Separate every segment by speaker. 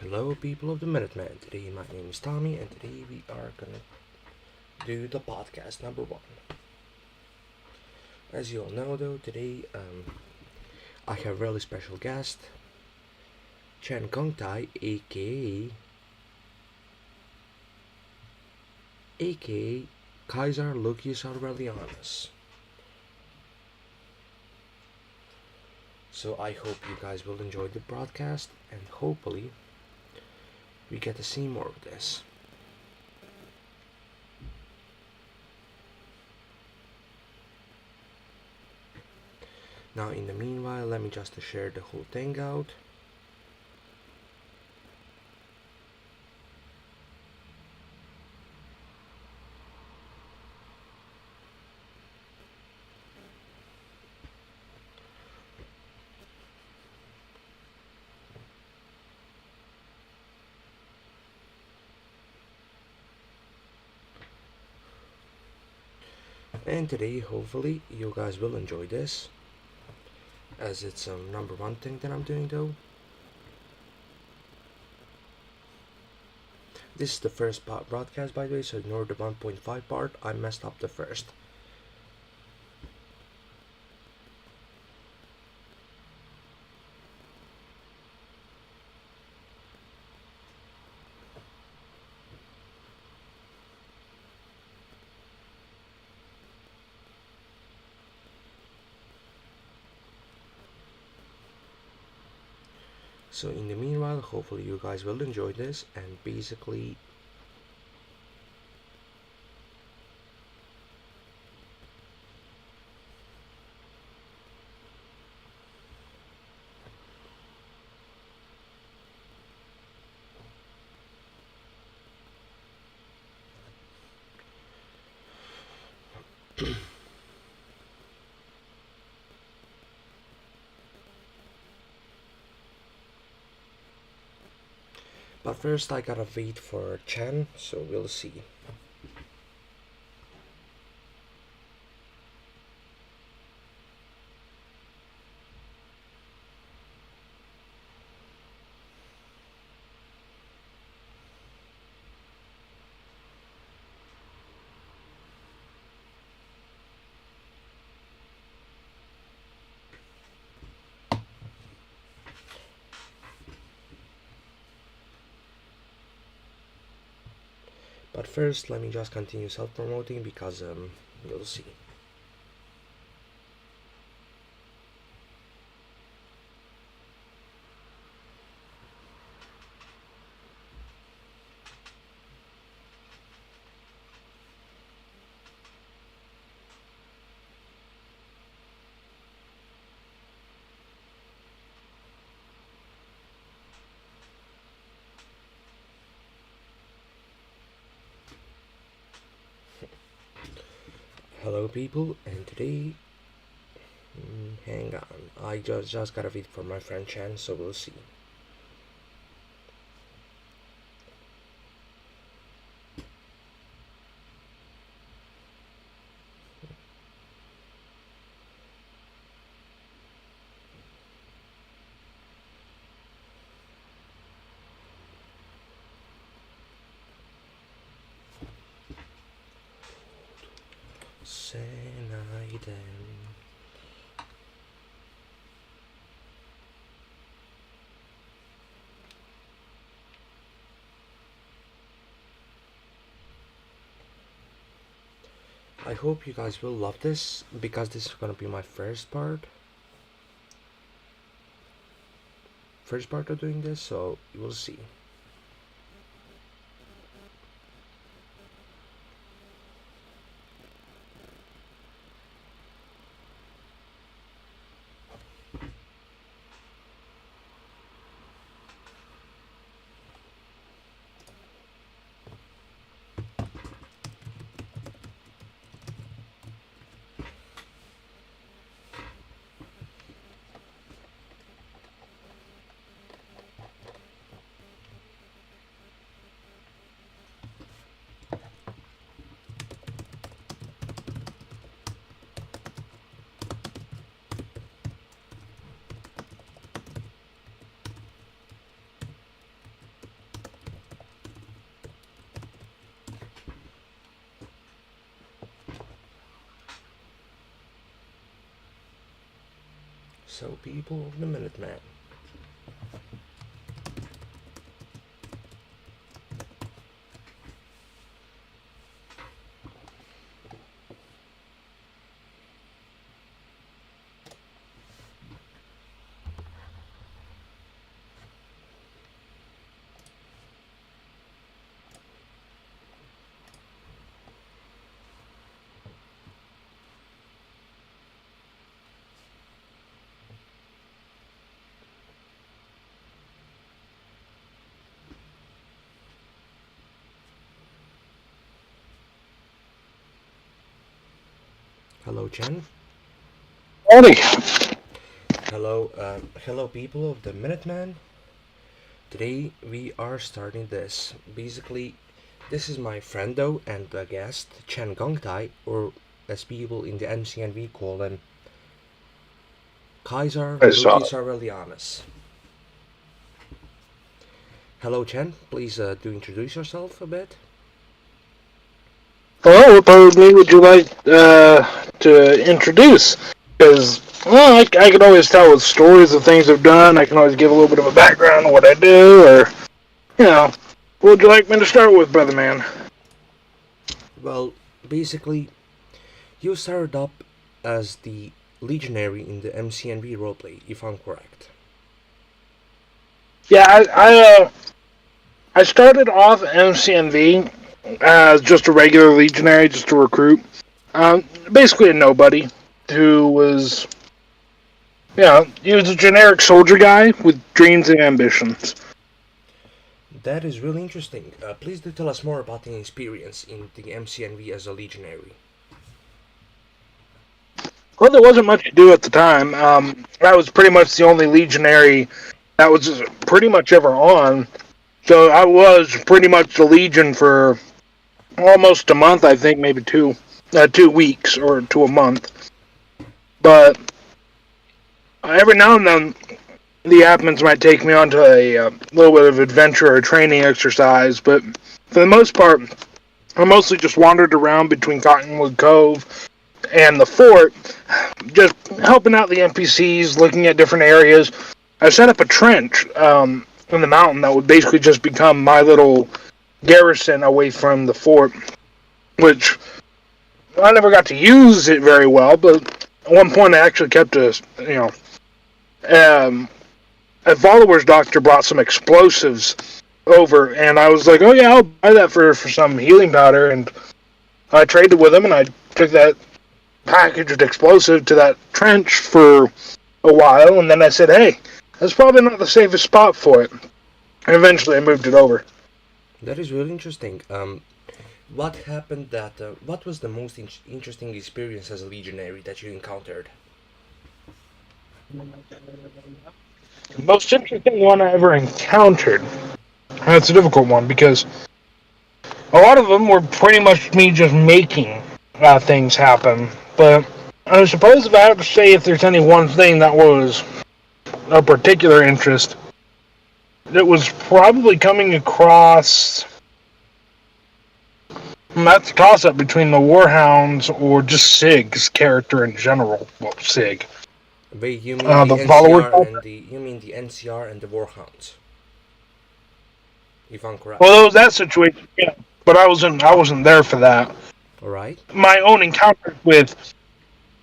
Speaker 1: Hello, people of the Minutemen. Today, my name is Tommy, and today we are gonna do the podcast number 1. As you all know, though, today I have a really special guest, Chen Gongtai, aka Kaiser Lucius Aurelianus. So I hope you guys will enjoy the broadcast, and hopefully we get to see more of this. Now, in the meanwhile, let me just share the whole thing out. And today, hopefully, you guys will enjoy this, as it's number 1 thing that I'm doing, though. This is the first broadcast, by the way, so ignore the 1.5 part. I messed up the first. So in the meanwhile, hopefully you guys will enjoy this, and basically but first I gotta wait for Chen, so we'll see. But first, let me just continue self-promoting because you'll see. Hello, people, and today, hang on, I just gotta wait for my friend Chen, so we'll see. Senaiden. I hope you guys will love this, because this is gonna be my first part of doing this, so you will see. So, people of the Minutemen. Hello, Chen.
Speaker 2: Howdy.
Speaker 1: Hello, people of the Minutemen. Today we are starting this. Basically, this is my friendo and the guest, Chen Gongtai, or as people in the MCNV call him, Kaiser
Speaker 2: I saw
Speaker 1: Lucas Aurelianus. Hello, Chen. Please do introduce yourself a bit.
Speaker 2: Well, what part of me would you like to introduce? Because, well, I can always tell with stories of things I've done. I can always give a little bit of a background on what I do, or, what would you like me to start with, brother man?
Speaker 1: Well, basically, you started up as the legionary in the MCNV roleplay, if I'm correct.
Speaker 2: Yeah, I started off MCNV as just a regular legionary, just a recruit. Basically a nobody who was, he was a generic soldier guy with dreams and ambitions.
Speaker 1: That is really interesting. Please do tell us more about the experience in the MCNV as a legionary.
Speaker 2: Well, there wasn't much to do at the time. I was pretty much the only legionary that was pretty much ever on. So I was pretty much the legion for almost a month, I think, maybe 2 weeks or to a month. But every now and then, the admins might take me onto a little bit of adventure or training exercise. But for the most part, I mostly just wandered around between Cottonwood Cove and the fort, just helping out the NPCs, looking at different areas. I set up a trench in the mountain that would basically just become my little garrison away from the fort, which I never got to use it very well, but at one point I actually kept a follower's doctor brought some explosives over, and I was like, oh yeah, I'll buy that for some healing powder, and I traded with him, and I took that packaged explosive to that trench for a while, and then I said, hey, that's probably not the safest spot for it. And eventually I moved it over.
Speaker 1: That is really interesting. What happened what was the most interesting experience as a legionary that you encountered?
Speaker 2: The most interesting one I ever encountered. That's a difficult one because a lot of them were pretty much me just making things happen. But I suppose if I have to say if there's any one thing that was of particular interest, it was probably coming across. That's a toss-up between the Warhounds or just Sig's character in general. Well, Sig.
Speaker 1: Wait, you mean the NCR and the Warhounds? If I'm correct.
Speaker 2: Well, there was that situation, yeah, but I wasn't there for that.
Speaker 1: All right.
Speaker 2: My own encounters with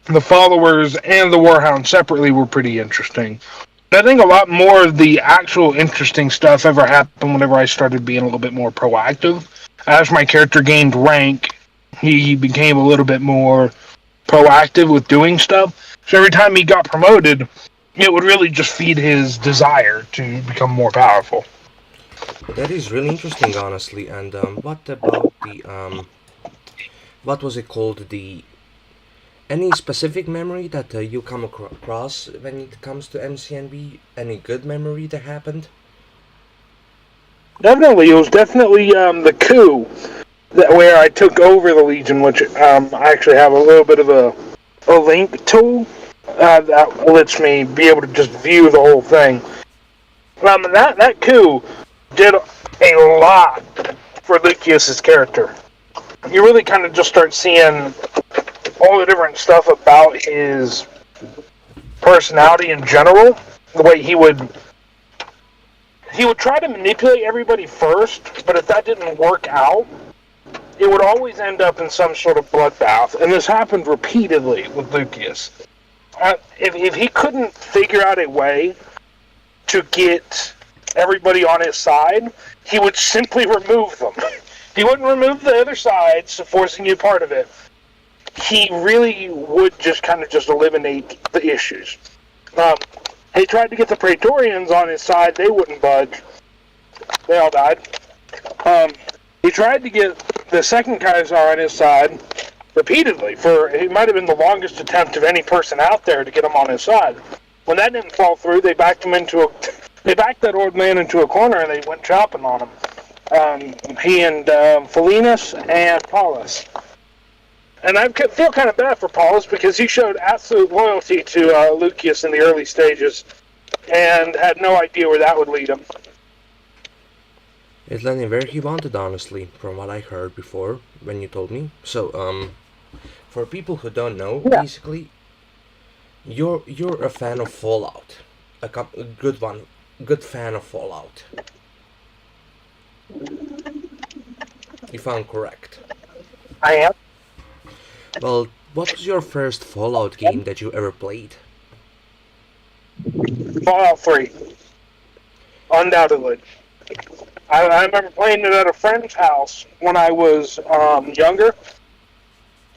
Speaker 2: the followers and the Warhound separately were pretty interesting. I think a lot more of the actual interesting stuff ever happened whenever I started being a little bit more proactive. As my character gained rank, he became a little bit more proactive with doing stuff. So every time he got promoted, it would really just feed his desire to become more powerful.
Speaker 1: That is really interesting, honestly. And what about the what was it called? Any specific memory that you come across when it comes to MCNB? Any good memory that happened?
Speaker 2: Definitely, it was definitely the coup where I took over the Legion, which I actually have a little bit of a link tool that lets me be able to just view the whole thing. That coup did a lot for Lucius's character. You really kind of just start seeing all the different stuff about his personality in general, the way he would try to manipulate everybody first, but if that didn't work out, it would always end up in some sort of bloodbath. And this happened repeatedly with Lucius. If he couldn't figure out a way to get everybody on his side, he would simply remove them. He wouldn't remove the other sides, forcing you part of it. He really would just kind of just eliminate the issues. He tried to get the Praetorians on his side. They wouldn't budge. They all died. He tried to get the second Kaiser on his side repeatedly. It might have been the longest attempt of any person out there to get him on his side. When that didn't fall through, they backed that old man into a corner and they went chopping on him. He and Philinus and Paulus. And I feel kind of bad for Paulus because he showed absolute loyalty to Lucius in the early stages and had no idea where that would lead him.
Speaker 1: It led him where he wanted, honestly, from what I heard before when you told me. So, for people who don't know, basically, you're a fan of Fallout, a good fan of Fallout. If I'm correct.
Speaker 2: I am.
Speaker 1: Well, what was your first Fallout game that you ever played?
Speaker 2: Fallout 3. Undoubtedly. I remember playing it at a friend's house when I was younger.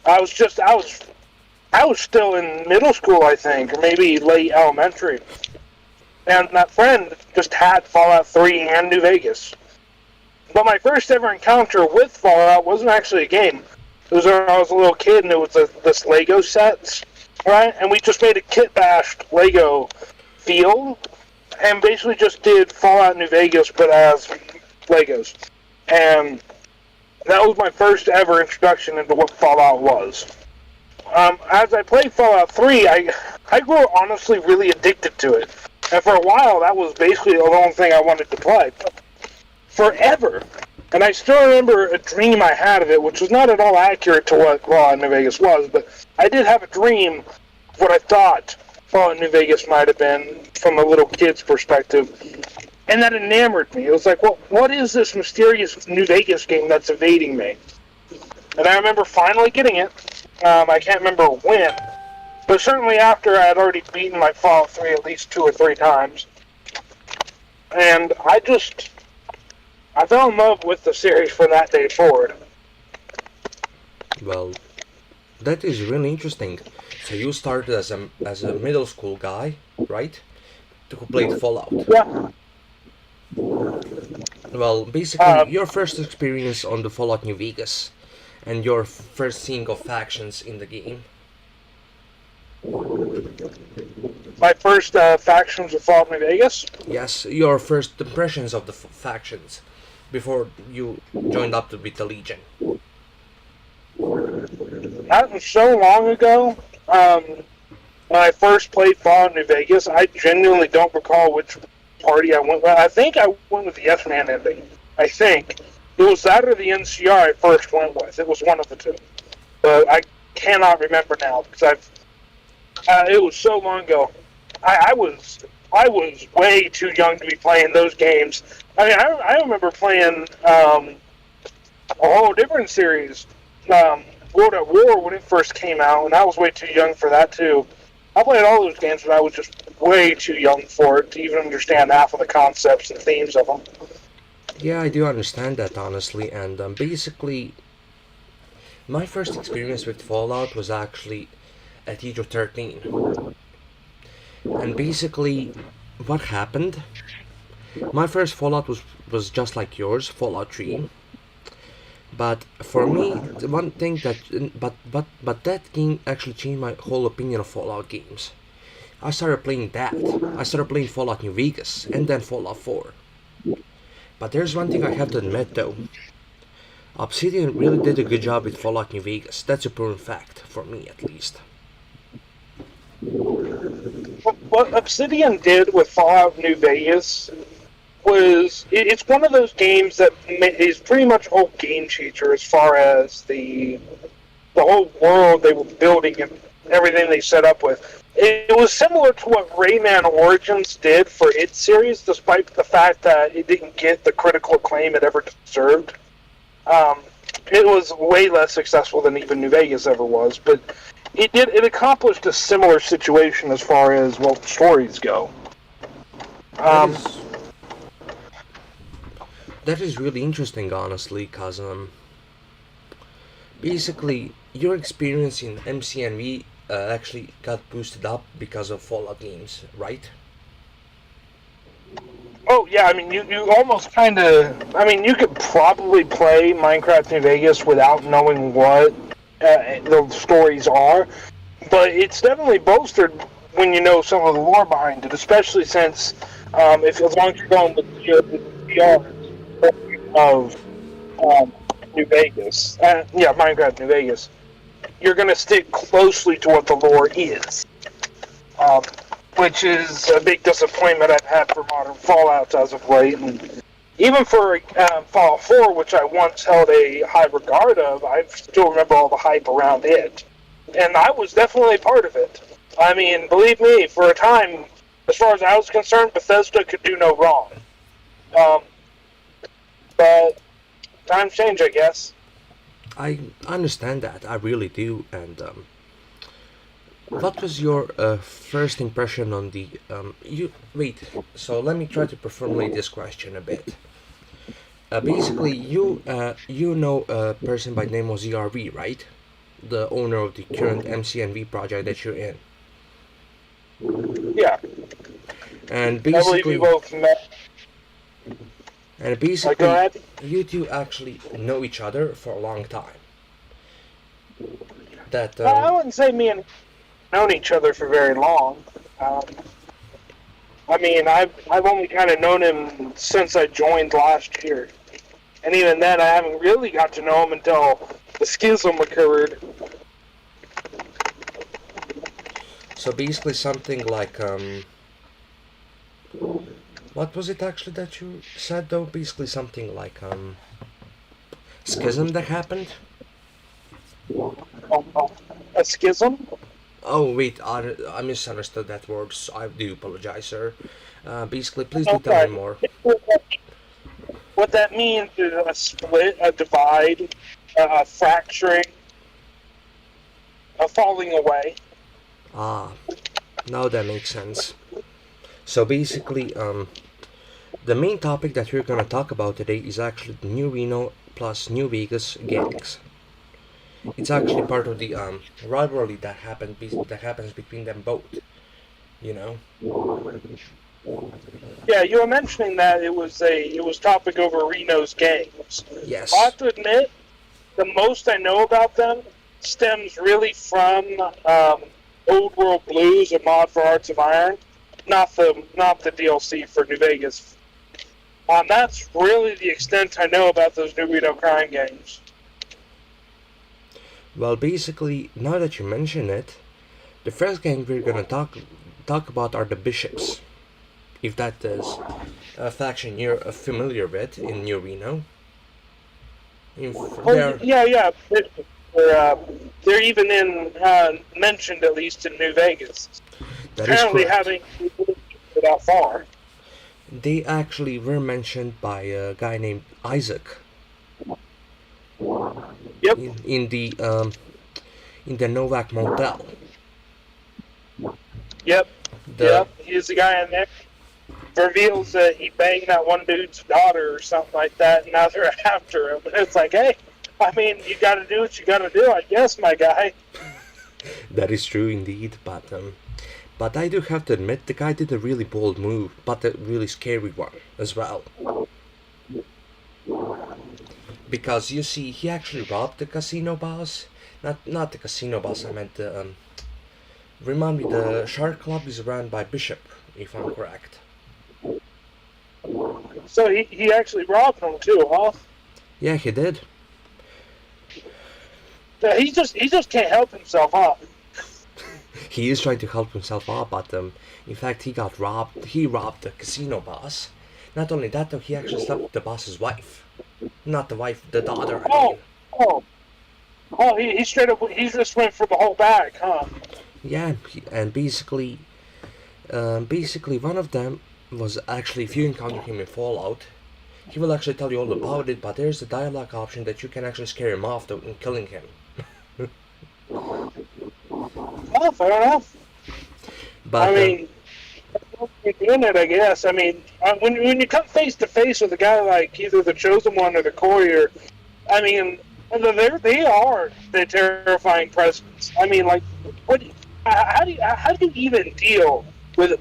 Speaker 2: I was still in middle school, I think, or maybe late elementary. And that friend just had Fallout 3 and New Vegas. But my first ever encounter with Fallout wasn't actually a game. It was when I was a little kid, and it was this Lego sets, right? And we just made a kit-bashed Lego field, and basically just did Fallout New Vegas, but as Legos. And that was my first ever introduction into what Fallout was. As I played Fallout 3, I grew honestly really addicted to it. And for a while, that was basically the only thing I wanted to play. Forever. And I still remember a dream I had of it, which was not at all accurate to what Fallout New Vegas was, but I did have a dream of what I thought Fallout New Vegas might have been from a little kid's perspective. And that enamored me. It was like, well, what is this mysterious New Vegas game that's evading me? And I remember finally getting it. I can't remember when, but certainly after I had already beaten my Fallout 3 at least 2 or 3 times. And I fell in love with the series from that day forward.
Speaker 1: Well, that is really interesting. So you started as a middle school guy, right? Who played Fallout.
Speaker 2: Yeah.
Speaker 1: Well, basically, your first experience on the Fallout New Vegas, and your first seeing of factions in the game.
Speaker 2: My first factions of Fallout New Vegas?
Speaker 1: Yes, your first impressions of the factions before you joined up with the Legion.
Speaker 2: That was so long ago. When I first played Fallout New Vegas, I genuinely don't recall which party I went with. I think I went with the F-Man ending. I think. It was that or the NCR I first went with. It was one of the two. But I cannot remember now, because it was so long ago. I was way too young to be playing those games. I mean, I remember playing a whole different series, World at War, when it first came out, and I was way too young for that, too. I played all those games, but I was just way too young for it to even understand half of the concepts and themes of them.
Speaker 1: Yeah, I do understand that, honestly, and basically, my first experience with Fallout was actually at age of 13. And basically, what happened, my first Fallout was just like yours, Fallout 3. But for me, the one thing that, but that game actually changed my whole opinion of Fallout games. I started playing that. I started playing Fallout New Vegas, and then Fallout 4. But there's one thing I have to admit though. Obsidian really did a good job with Fallout New Vegas. That's a proven fact, for me at least.
Speaker 2: What Obsidian did with Fallout New Vegas was, it's one of those games that is pretty much a whole game changer as far as the whole world they were building and everything they set up with. it was similar to what Rayman Origins did for its series, despite the fact that it didn't get the critical acclaim it ever deserved. Um, it was way less successful than even New Vegas ever was, but it accomplished a similar situation as far as, well, stories go.
Speaker 1: That is that is really interesting, honestly, cause basically your experience in MCNV actually got boosted up because of Fallout games, right?
Speaker 2: Oh yeah, I mean you almost kind of. I mean, you could probably play Minecraft New Vegas without knowing what the stories are, but it's definitely bolstered when you know some of the lore behind it. Especially since if as long as you're going with the VR of um, New Vegas, yeah, Minecraft New Vegas, you're going to stick closely to what the lore is. Um, which is a big disappointment I've had for modern Fallouts as of late. And even for Fallout 4, which I once held a high regard of, I still remember all the hype around it. And I was definitely part of it. I mean, believe me, for a time, as far as I was concerned, Bethesda could do no wrong. Um, but times change, I guess.
Speaker 1: I understand that, I really do, and what was your first impression on the you wait? So let me try to reformulate this question a bit. Basically, you know a person by the name of ZRV, right? The owner of the current MCNV project that you're in,
Speaker 2: Yeah,
Speaker 1: and
Speaker 2: I believe you
Speaker 1: basically,
Speaker 2: both met.
Speaker 1: and
Speaker 2: Go
Speaker 1: basically,
Speaker 2: ahead.
Speaker 1: you two actually know each other for a long time. That
Speaker 2: I wouldn't say me and known each other for very long. Um, I mean, I've only kind of known him since I joined last year, and even then, I haven't really got to know him until the schism occurred.
Speaker 1: so basically something like what was it actually that you said though? Basically something like schism that happened.
Speaker 2: A schism?
Speaker 1: Oh wait, I misunderstood that word. So I do apologize, sir. Basically, please do tell me
Speaker 2: Okay.
Speaker 1: more.
Speaker 2: What that means is a split, a divide, a fracturing, a falling away.
Speaker 1: Ah, now that makes sense. So basically, the main topic that we're gonna talk about today is actually the New Reno plus New Vegas gangs. It's actually part of the rivalry that happens between them both. You know.
Speaker 2: Yeah, you were mentioning that it was topic over Reno's games. I
Speaker 1: Yes.
Speaker 2: have to admit, the most I know about them stems really from Old World Blues, a mod for Hearts of Iron, not the DLC for New Vegas. That's really the extent I know about those New Reno crime games.
Speaker 1: Well, basically, now that you mention it, the first gang we're gonna talk about are the bishops. If that is a faction you're familiar with in New Reno.
Speaker 2: Oh
Speaker 1: They're
Speaker 2: yeah, yeah. They're even in mentioned at least in New Vegas.
Speaker 1: that is
Speaker 2: Apparently,
Speaker 1: correct.
Speaker 2: having that far.
Speaker 1: They actually were mentioned by a guy named Isaac
Speaker 2: Yep,
Speaker 1: in the Novak Motel.
Speaker 2: yep,
Speaker 1: The
Speaker 2: yep. He's the guy in there. Reveals that he banged that one dude's daughter or something like that, and now they're after him. It's like, hey, I mean, you got to do what you got to do, I guess, my guy.
Speaker 1: that is true indeed, but I do have to admit the guy did a really bold move, but a really scary one as well. Because you see, he actually robbed the casino boss. Not the casino boss. I meant the. Remind me, the Shark Club is run by Bishop, if I'm correct.
Speaker 2: So he actually robbed him too, huh?
Speaker 1: Yeah, he did.
Speaker 2: Yeah, he just can't help himself, huh?
Speaker 1: He is trying to help himself out, but in fact, he got robbed. He robbed the casino boss. Not only that, though, he actually slept with the boss's wife. Not the wife, the daughter. I
Speaker 2: Oh,
Speaker 1: mean,
Speaker 2: oh, oh! He straight up he just went for the whole bag, huh?
Speaker 1: Yeah, and basically one of them was actually, if you encounter him in Fallout, he will actually tell you all about it, but there's a dialogue option that you can actually scare him off in killing him.
Speaker 2: Oh, fair enough. I
Speaker 1: But
Speaker 2: mean, you're doing it, I guess. I mean, when you come face to face with a guy like either the Chosen One or the Courier, I mean, they are the terrifying presence. I mean, like, what? How do you even deal with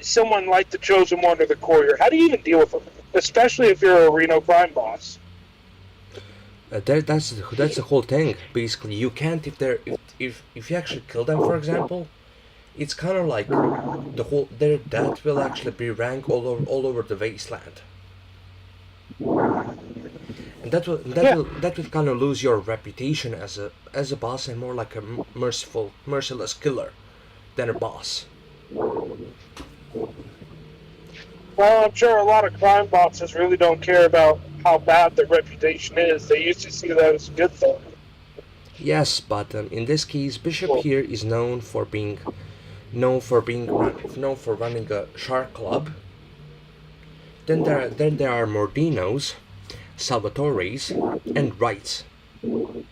Speaker 2: someone like the Chosen One or the Courier? How do you even deal with them, especially if you're a Reno crime boss?
Speaker 1: that's the whole thing. Basically, you can't if you actually kill them, for example. It's kind of like the whole their death will actually be ranked all over the wasteland, and
Speaker 2: Yeah.
Speaker 1: that will kind of lose your reputation as a boss and more like a merciless killer than a boss.
Speaker 2: Well, I'm sure a lot of crime bosses really don't care about how bad their reputation is. They used to see that as a good thing.
Speaker 1: Yes, but in this case, Bishop
Speaker 2: Well,
Speaker 1: here is known for running a shark club. Then there are Mordinos, Salvatores, and Wrights.
Speaker 2: gotcha.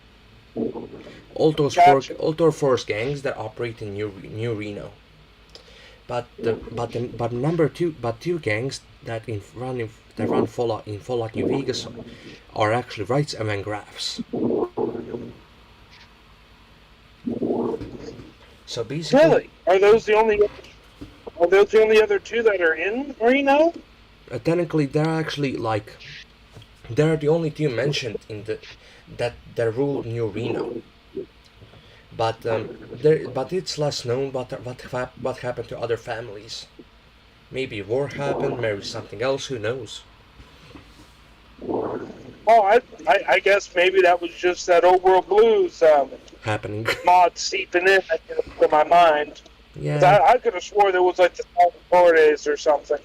Speaker 1: All those force gangs that operate in New Reno. But number two, but two gangs that run Fallout New Vegas are actually Wrights and Van Graffs. So basically,
Speaker 2: Really? Are those the only other two that are in Reno?
Speaker 1: technically, they're the only two mentioned in the that rule New Reno. But it's less known what happened to other families. Maybe war happened, maybe something else. Who knows?
Speaker 2: Oh, I guess maybe that was just that old world blues
Speaker 1: Happening.
Speaker 2: mod seeping in to my mind. 'Cause
Speaker 1: Yeah.
Speaker 2: I could have swore there was like the Flores or something.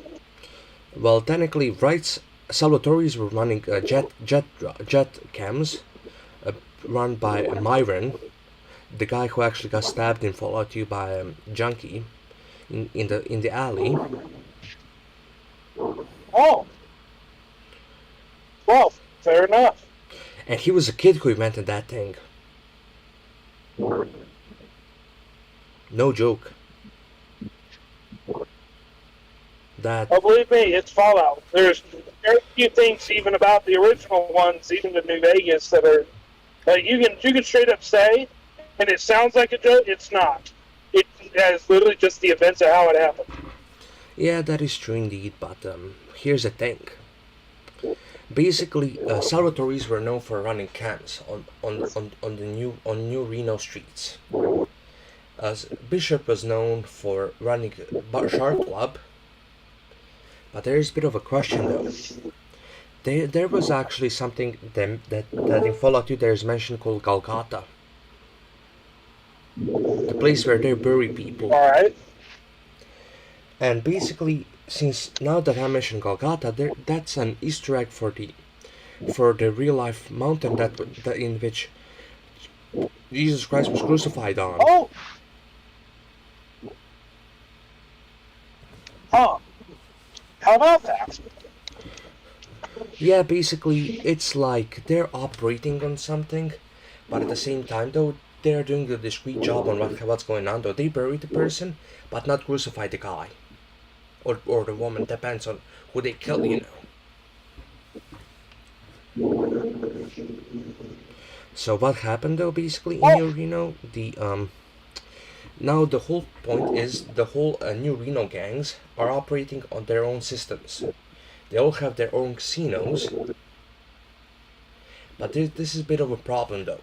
Speaker 1: Well, technically, Wright's Salvatore's were running jet cams, uh, run by Myron, the guy who actually got stabbed in Fallout 2 by Junkie in the alley.
Speaker 2: Oh, well, fair enough.
Speaker 1: And he was a kid who invented that thing. No joke. That
Speaker 2: Oh, believe me, it's Fallout. There's very few things even about the original ones, even the New Vegas, that are you can straight up say, and it sounds like a joke. It's not. It has literally just the events of how it happened.
Speaker 1: Yeah, that is true indeed. But here's the thing. Basically, Salvatore's were known for running cams on the New Reno streets. As Bishop was known for running a shark club. But there is a bit of a question though. There was actually something that in Fallout 2 there is mentioned called Golgotha, the place where they bury people.
Speaker 2: All right.
Speaker 1: And basically, since now that I mentioned Golgotha, that's an Easter egg for the real life mountain that in which Jesus Christ was crucified on.
Speaker 2: Oh. Huh. How about that?
Speaker 1: Yeah, basically, it's like they're operating on something, but at the same time, though, they're doing a discreet job on what's going on. Though they bury the person, but not crucify the guy or the woman. Depends on who they kill, you know. So what happened though, basically in New Reno, the now the whole point is the whole New Reno gangs are operating on their own systems. They all have their own casinos, but this is a bit of a problem though.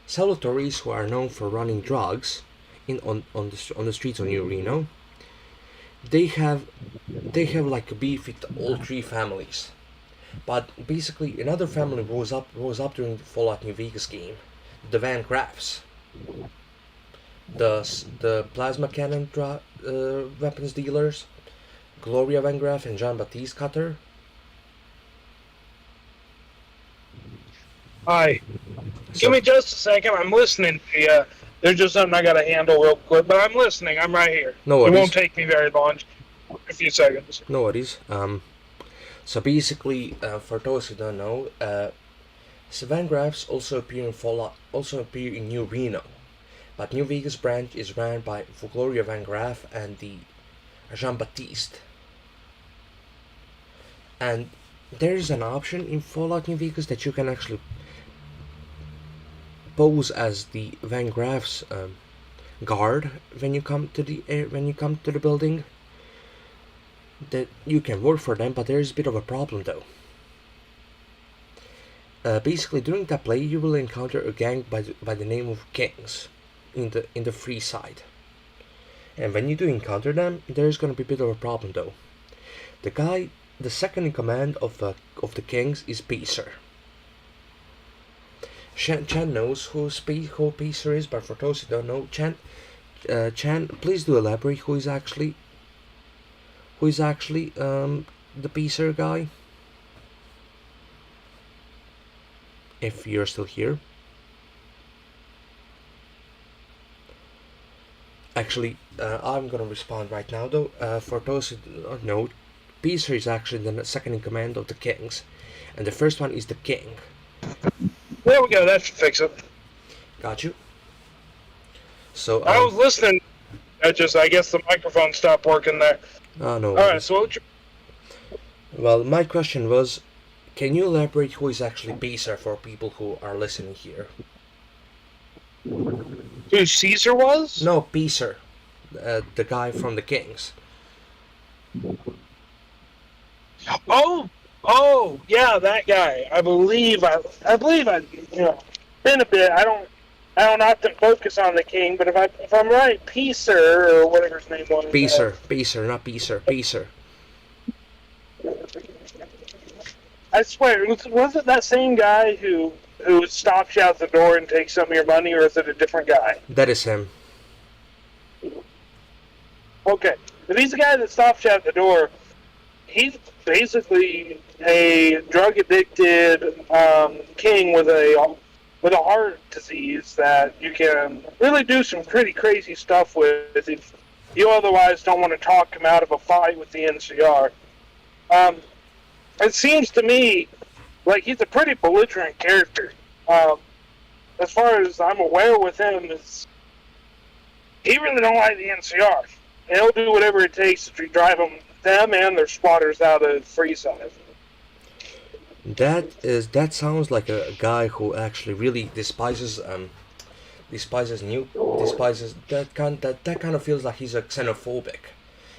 Speaker 1: Salvatore's, who are known for running drugs on the streets of New Reno, they have like a beef with all three families. But basically, another family rose up during the Fallout New Vegas game, the Van Graffs, the plasma cannon weapons dealers, Gloria Van Graff and Jean Baptiste Cutter.
Speaker 2: Hi.
Speaker 1: So,
Speaker 2: Give me just a second. I'm listening to you. There's just something I got to handle real quick, but I'm listening. I'm right here.
Speaker 1: No
Speaker 2: It
Speaker 1: worries.
Speaker 2: won't take me very long, a few seconds.
Speaker 1: No worries. So basically, for those who don't know, Van Graffs also appear in Fallout, also appear in New Reno, but New Vegas branch is ran by Gloria Van Graff and the Jean Baptiste. And there is an option in Fallout New Vegas that you can actually pose as the Van Graff's guard when you come to the building. That you can work for them, but there is a bit of a problem though. Basically, during that play, you will encounter a gang by the name of Kings in the free side. And when you do encounter them, there's gonna be a bit of a problem though. The second in command of the Kings is Pacer. Chen knows who Pacer is, but for those who don't know, Chen, please do elaborate who is actually the Pacer guy. If you're still here. Actually, I'm gonna respond right now though. For those who don't know, Pacer is actually the second in command of the Kings, and the first one is the King.
Speaker 2: There we go. That should fix it.
Speaker 1: Got you. So
Speaker 2: I was listening. I guess the microphone stopped working there.
Speaker 1: Oh no.
Speaker 2: All right. So
Speaker 1: well, my question was, can you elaborate who is actually Pacer for people who are listening here?
Speaker 2: Who Caesar was?
Speaker 1: No, Pacer, the guy from the Kings.
Speaker 2: Oh, yeah, that guy. I believe I been a bit. I don't often focus on the king, but if I'm right, Pacer or whatever his name was.
Speaker 1: Pacer, not Pacer. Pacer.
Speaker 2: I swear, was it that same guy who stops you out the door and takes some of your money, or is it a different guy?
Speaker 1: That is him.
Speaker 2: Okay, if he's the guy that stops you at the door, he's basically a drug-addicted king with a heart disease that you can really do some pretty crazy stuff with if you otherwise don't want to talk him out of a fight with the NCR. It seems to me like he's a pretty belligerent character. As far as I'm aware with him, he really don't like the NCR. And he'll do whatever it takes to drive them and their squatters out of Freeside.
Speaker 1: That sounds like a guy who actually really despises that kind of feels like he's a xenophobic,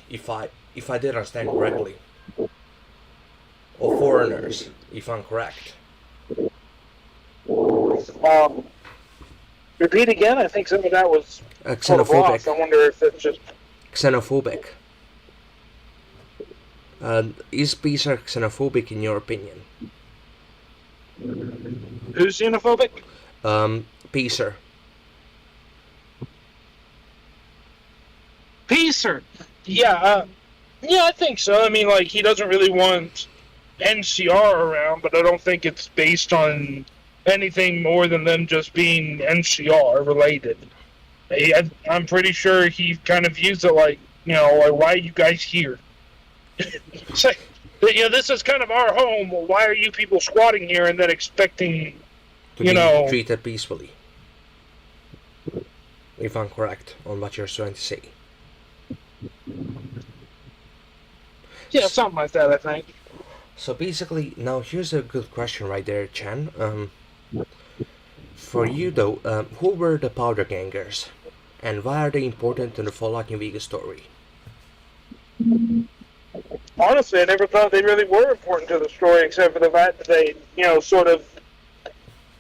Speaker 1: if I did understand correctly. Or foreigners, if I'm correct.
Speaker 2: Repeat again. I think some of that was sort of
Speaker 1: xenophobic.
Speaker 2: lost. I wonder if it's just
Speaker 1: Xenophobic. Is Pacer xenophobic in your opinion?
Speaker 2: Who's xenophobic?
Speaker 1: Pacer.
Speaker 2: Pacer. Yeah, I think so. I mean, like, he doesn't really want NCR around, but I don't think it's based on anything more than them just being NCR related. I'm pretty sure he kind of views it like, like, why are you guys here? It's like, this is kind of our home. Why are you people squatting here and then expecting,
Speaker 1: to be treated peacefully? If I'm correct on what you're trying to say.
Speaker 2: Yeah, something like that, I think.
Speaker 1: So basically, now here's a good question right there, Chen. For you though, who were the Powder Gangers, and why are they important in the Fallout New Vegas story?
Speaker 2: Honestly, I never thought they really were important to the story, except for the fact that they, sort of.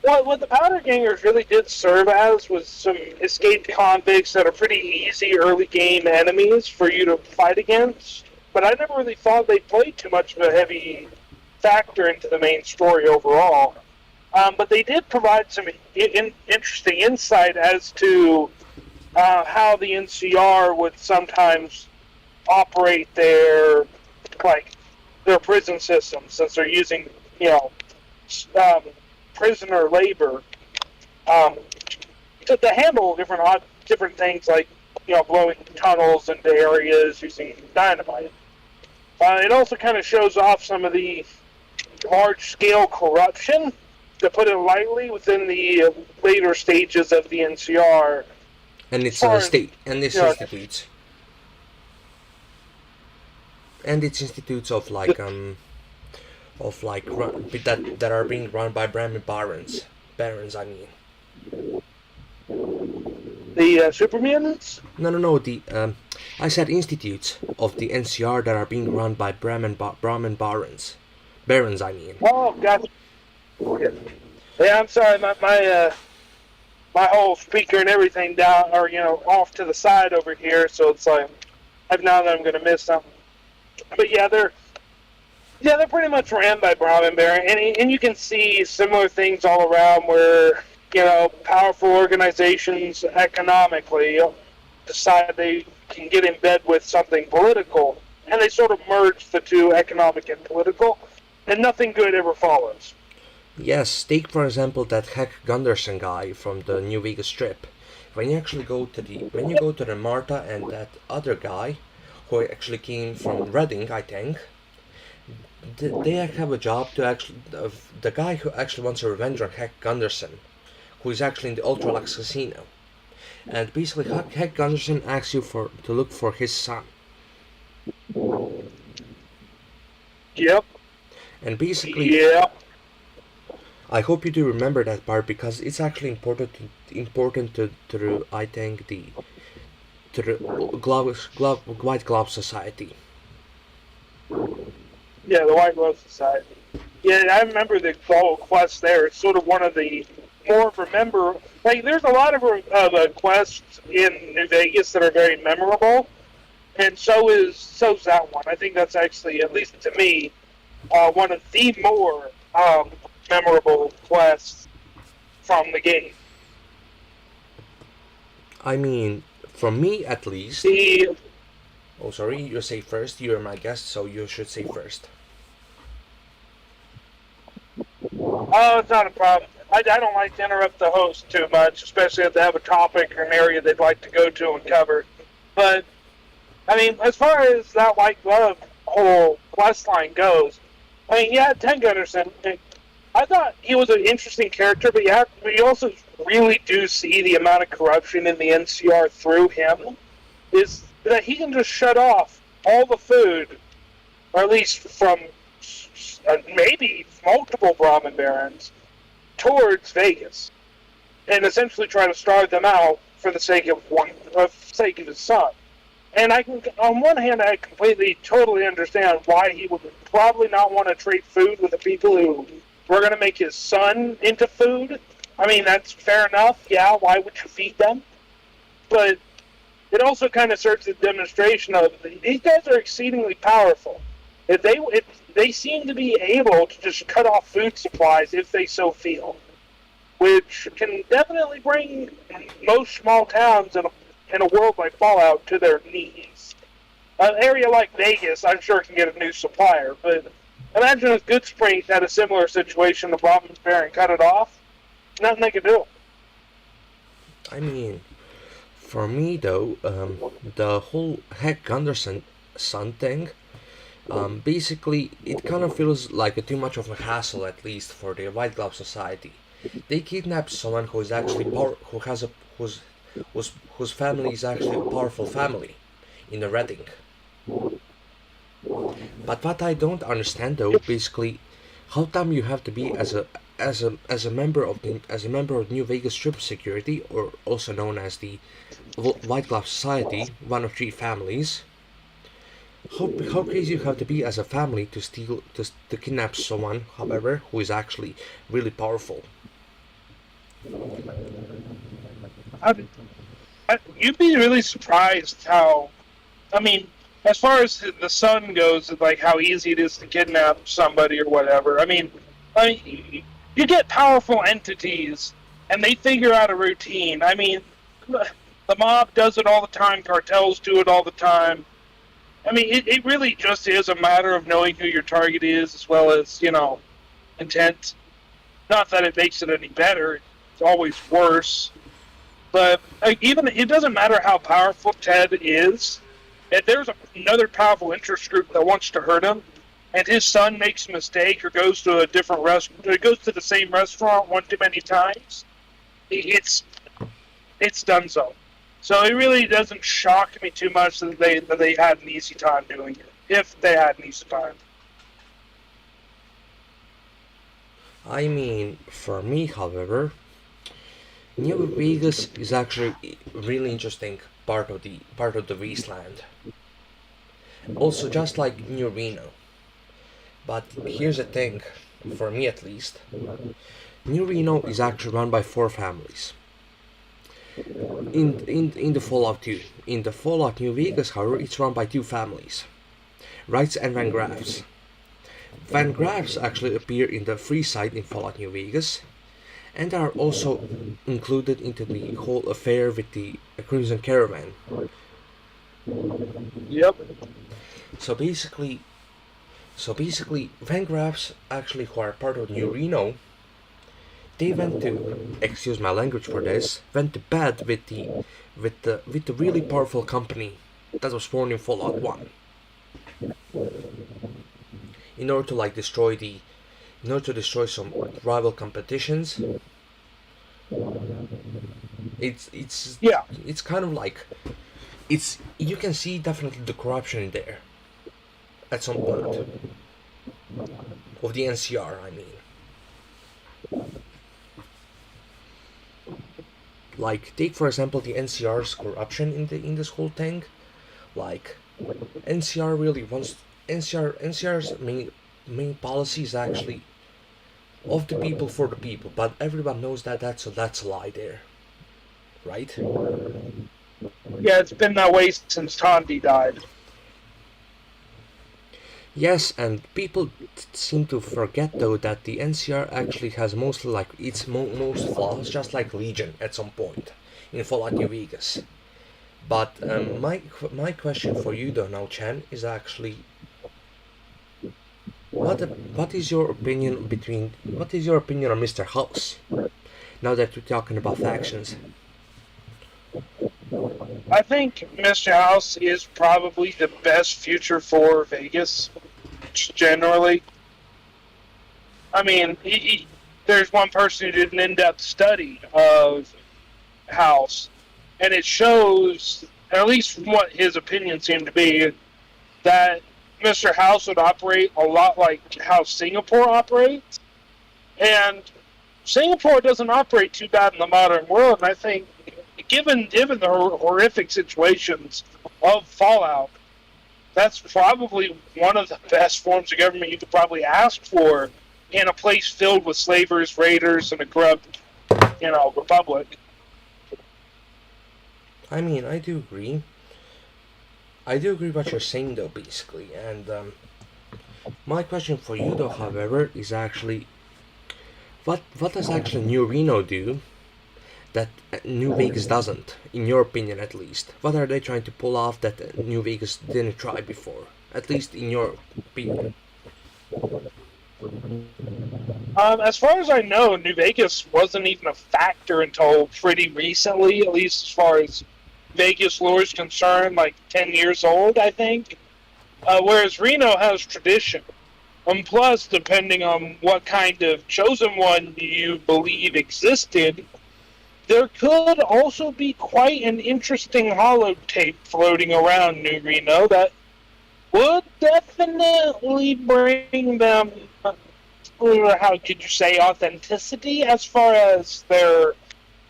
Speaker 2: What the Powder Gangers really did serve as was some escaped convicts that are pretty easy early game enemies for you to fight against. But I never really thought they played too much of a heavy factor into the main story overall. But they did provide some interesting insight as to how the NCR would sometimes operate their prison system, since they're using prisoner labor to handle different things like blowing tunnels into areas using dynamite. It also kind of shows off some of the large-scale corruption, to put it lightly, within the later stages of the NCR.
Speaker 1: And its institutes. And its institutes of that are being run by Brahmin barons. I mean.
Speaker 2: The super mutants?
Speaker 1: No. I said institutes of the NCR that are being run by Brahmin barons. Barons, I mean.
Speaker 2: Oh, gotcha. Yeah, I'm sorry. My whole speaker and everything down, or off to the side over here. So it's like, now that I'm going to miss something. But yeah, they're pretty much ran by Brahmin Baron, and you can see similar things all around where powerful organizations economically decide they can get in bed with something political, and they sort of merge the two, economic and political, and nothing good ever follows.
Speaker 1: Yes, take for example that Heck Gunderson guy from the New Vegas Strip. When you go to the Marta and that other guy, who actually came from Reading, I think, they have a job to the guy who actually wants a revenge on Heck Gunderson, who is actually in the Ultralux Casino. And basically, Heck Gunderson asks you to look for his son.
Speaker 2: Yep.
Speaker 1: And basically,
Speaker 2: yeah.
Speaker 1: I hope you do remember that part, because it's actually important to I think the White Glove Society.
Speaker 2: Yeah, the White Glove Society. Yeah, I remember the whole quest there. It's sort of one of the more there's a lot of quests in New Vegas that are very memorable, and so's that one. I think that's actually, at least to me, one of the more memorable quests from the game.
Speaker 1: I mean, for me at least. Oh, sorry, you say first. You're my guest, so you should say first.
Speaker 2: Oh, it's not a problem. I don't like to interrupt the host too much, especially if they have a topic or an area they'd like to go to and cover. But, I mean, as far as that White Glove whole quest line goes, I mean, yeah, Chen Gunderson, I thought he was an interesting character, but you also really do see the amount of corruption in the NCR through him, is that he can just shut off all the food, or at least from maybe multiple Brahmin barons, towards Vegas, and essentially try to starve them out for the sake of his son. And on one hand, I totally understand why he would probably not want to trade food with the people who were going to make his son into food. I mean, that's fair enough. Yeah, why would you feed them? But it also kind of serves as a demonstration of these guys are exceedingly powerful. If they seem to be able to just cut off food supplies if they so feel, which can definitely bring most small towns in a world like Fallout to their knees. An area like Vegas, I'm sure, can get a new supplier, but imagine if Goodsprings had a similar situation, the Brahmin's Baron cut it off, nothing they could do.
Speaker 1: I mean, for me though, the whole Heck Gunderson son thing, basically, it kind of feels like too much of a hassle, at least for the White Glove Society. They kidnap someone who is actually whose family is actually a powerful family in the Reading. But what I don't understand though, basically, how come you have to be as a member of New Vegas Strip Security, or also known as the White Glove Society, one of three families. How crazy you have to be as a family to kidnap someone, however, who is actually really powerful.
Speaker 2: You'd be really surprised how, I mean, as far as the son goes, like how easy it is to kidnap somebody or whatever. I mean, you get powerful entities, and they figure out a routine. I mean, the mob does it all the time. Cartels do it all the time. I mean, it really just is a matter of knowing who your target is, as well as, intent. Not that it makes it any better. It's always worse. But even it doesn't matter how powerful Ted is. If there's another powerful interest group that wants to hurt him, and his son makes a mistake or goes to a different restaurant, or goes to the same restaurant one too many times, it's done so. So it really doesn't shock me too much that they had an easy time doing it, if they had an easy time.
Speaker 1: I mean, for me, however, New Vegas is actually a really interesting part of the wasteland. Also, just like New Reno. But here's the thing, for me at least, New Reno is actually run by four families. In the Fallout 2, in the Fallout New Vegas, however, it's run by two families, Wrights and Van Graffs. Van Graffs actually appear in the free side in Fallout New Vegas, and are also included into the whole affair with the Crimson Caravan.
Speaker 2: Yep.
Speaker 1: So basically, Van Graffs actually, who are part of New Reno, they went to, excuse my language for this, went to bed with the really powerful company that was formed in Fallout 1, in order to destroy some rival competitions.
Speaker 2: Yeah.
Speaker 1: It's kind of like, you can see definitely the corruption in there at some point of the NCR, I mean. Like, take for example the NCR's corruption in this whole thing. Like, NCR's main policy is actually of the people for the people, but everyone knows that that's a lie there, right?
Speaker 2: Yeah, it's been that way since Tandy died.
Speaker 1: Yes, and people seem to forget though that the NCR actually has mostly like its most flaws, just like Legion at some point in Fallout New Vegas. But my question for you though now, Chen, is actually what is your opinion on Mr. House? Now that we're talking about factions.
Speaker 2: I think Mr. House is probably the best future for Vegas, generally. I mean, there's one person who did an in-depth study of House, and it shows, at least from what his opinion seemed to be, that Mr. House would operate a lot like how Singapore operates. And Singapore doesn't operate too bad in the modern world, and I think given the horrific situations of Fallout, that's probably one of the best forms of government you could probably ask for in a place filled with slavers, raiders, and a corrupt, republic.
Speaker 1: I mean, I do agree. I do agree what you're saying though, basically, and my question for you though, however, is actually what does actually New Reno do that New Vegas doesn't, in your opinion at least? What are they trying to pull off that New Vegas didn't try before, at least in your opinion?
Speaker 2: As far as I know, New Vegas wasn't even a factor until pretty recently, at least as far as Vegas lore is concerned, like 10 years old, I think. Whereas Reno has tradition. Plus, depending on what kind of chosen one you believe existed, there could also be quite an interesting holotape floating around New Reno that would definitely bring them, how could you say, authenticity as far as their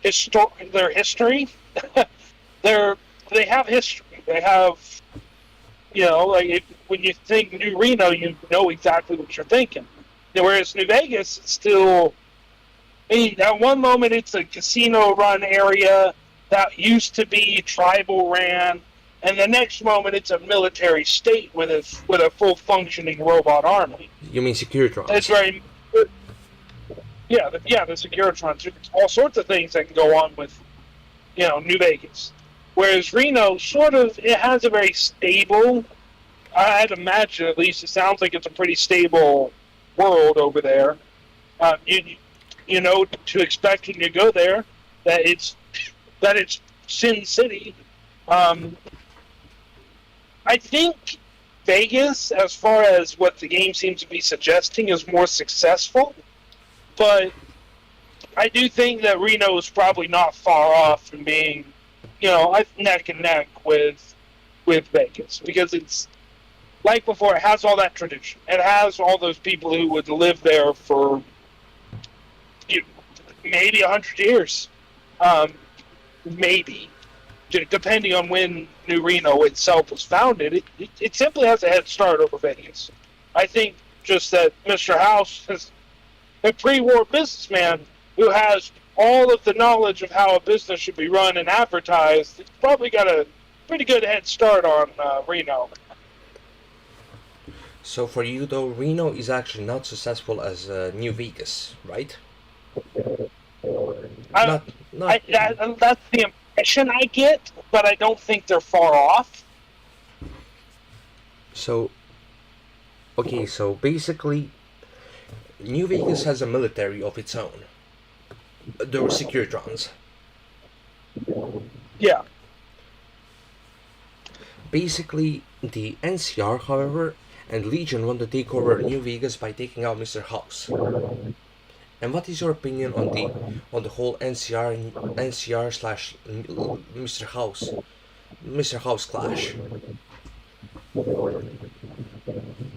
Speaker 2: history. They have history. They have, when you think New Reno, you know exactly what you're thinking. Whereas New Vegas, it's still, at one moment it's a casino-run area that used to be tribal-ran, and the next moment it's a military state with a full-functioning robot army.
Speaker 1: You mean Securitrons?
Speaker 2: It's very, the Securitrons. There's all sorts of things that can go on with, New Vegas. Whereas Reno, it has a very stable, I'd imagine at least, it sounds like it's a pretty stable world over there. You know to expect when you go there, that it's that it's Sin City. Um, I think Vegas, as far as what the game seems to be suggesting, is more successful, but I do think that Reno is probably not far off from being, neck and neck with Vegas, because it's like before. It has all that tradition. It has all those people who would live there for maybe 100 years, maybe, depending on when New Reno itself was founded. It simply has a head start over Vegas. I think just that Mr. House is a pre-war businessman who has all of the knowledge of how a business should be run and advertised. It's probably got a pretty good head start on Reno.
Speaker 1: So for you though, Reno is actually not successful as New Vegas, right? Not, not.
Speaker 2: That's the impression I get, but I don't think they're far off.
Speaker 1: So, okay, so basically, New Vegas has a military of its own. There were Securitrons.
Speaker 2: Yeah.
Speaker 1: Basically, the NCR, however, and Legion want to take over New Vegas by taking out Mr. House. And what is your opinion on the whole NCR slash Mr. House clash?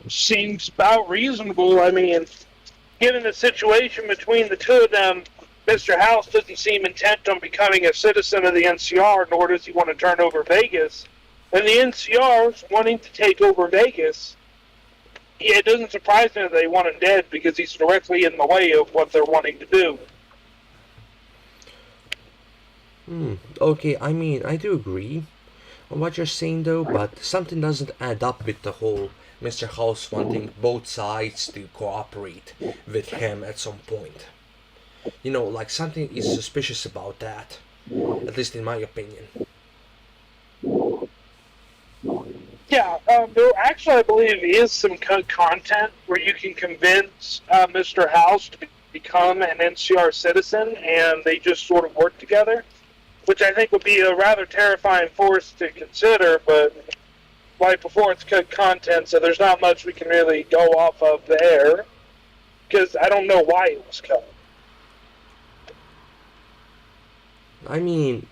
Speaker 2: Seems about reasonable. I mean, given the situation between the two of them, Mr. House doesn't seem intent on becoming a citizen of the NCR, nor does he want to turn over Vegas. And the NCR is wanting to take over Vegas. It doesn't surprise me that they want him dead, because he's directly in the way of what they're wanting to do.
Speaker 1: Okay, I mean, I do agree on what you're saying though, but something doesn't add up with the whole Mr. House wanting both sides to cooperate with him at some point. Like something is suspicious about that, at least in my opinion.
Speaker 2: Yeah, there actually, I believe, is some content where you can convince Mr. House to become an NCR citizen, and they just sort of work together, which I think would be a rather terrifying force to consider, but like before, it's content, so there's not much we can really go off of there, because I don't know why it was cut.
Speaker 1: I mean,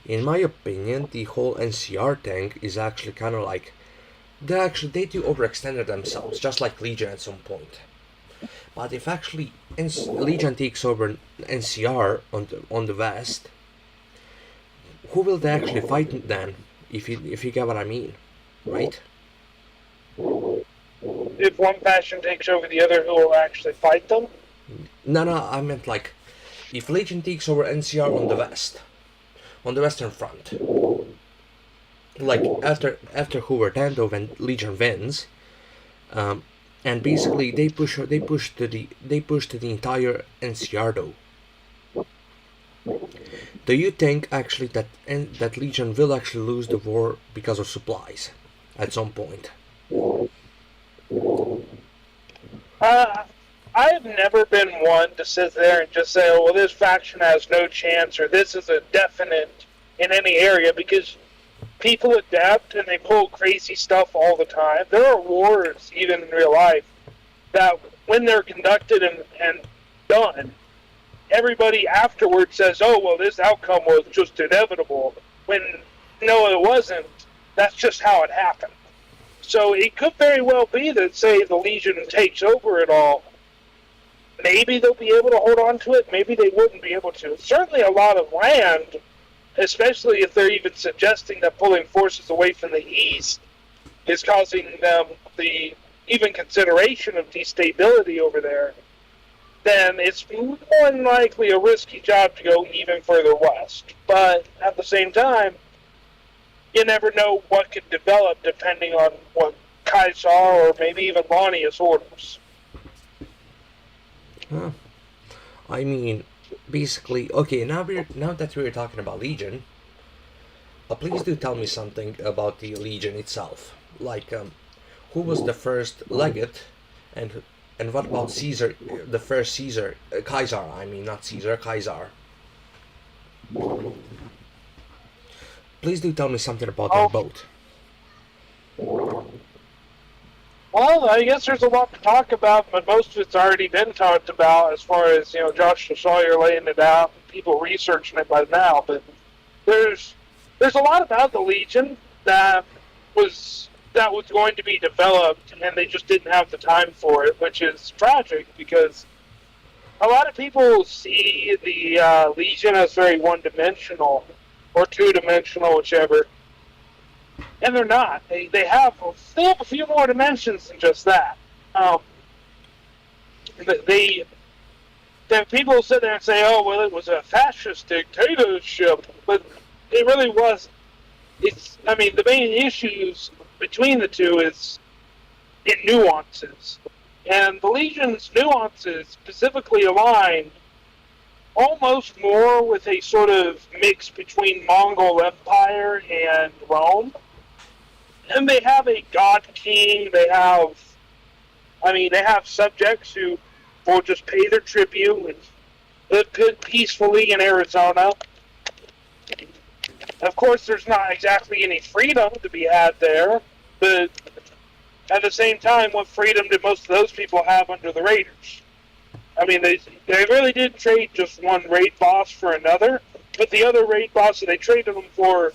Speaker 1: in my opinion, the whole NCR thing is actually kind of like they do overextended themselves, just like Legion at some point. But if actually Legion takes over NCR on the west, who will they actually fight then? If you get what I mean, right?
Speaker 2: If one faction takes over the other, who will actually fight them?
Speaker 1: No, I meant like if Legion takes over NCR on the western front, like after Hoover Tando when Legion wins, and basically they push to the entire NCR though. Do you think actually that Legion will actually lose the war because of supplies at some point?
Speaker 2: I've never been one to sit there and just say, oh, well, this faction has no chance, or this is a definite in any area, because people adapt and they pull crazy stuff all the time. There are wars, even in real life, that when they're conducted and done, everybody afterwards says, oh, well, this outcome was just inevitable, when no, it wasn't. That's just how it happened. So it could very well be that, say, the Legion takes over it all. Maybe they'll be able to hold on to it. Maybe they wouldn't be able to. Certainly a lot of land, especially if they're even suggesting that pulling forces away from the east is causing them the even consideration of destability over there, then it's more than likely a risky job to go even further west. But at the same time, you never know what could develop depending on what Kaisar or maybe even Lanius orders.
Speaker 1: I mean, basically, okay. Now that we're talking about Legion, please do tell me something about the Legion itself. Like, who was the first legate, and what about Caesar, the first Caesar, Kaisar? I mean, not Caesar, Kaisar. Please do tell me something about them
Speaker 2: Oh,
Speaker 1: both.
Speaker 2: well, I guess there's a lot to talk about, but most of it's already been talked about as far as, Josh Sawyer laying it out, and people researching it by now. But there's there's a lot about the Legion that was going to be developed, and they just didn't have the time for it, which is tragic because a lot of people see the Legion as very one-dimensional or two-dimensional, whichever, and they're not. They have a few more dimensions than just that. They Then people sit there and say, "Oh, well, it was a fascist dictatorship," but it really was. I mean, the main issues between the two is in nuances, and the Legion's nuances specifically align almost more with a sort of mix between Mongol Empire and Rome. And they have a god king. They have subjects who will just pay their tribute and live peacefully in Arizona. Of course, there's not exactly any freedom to be had there, but at the same time, what freedom did most of those people have under the Raiders? I mean, they really did trade just one raid boss for another, but the other raid boss that they traded them for,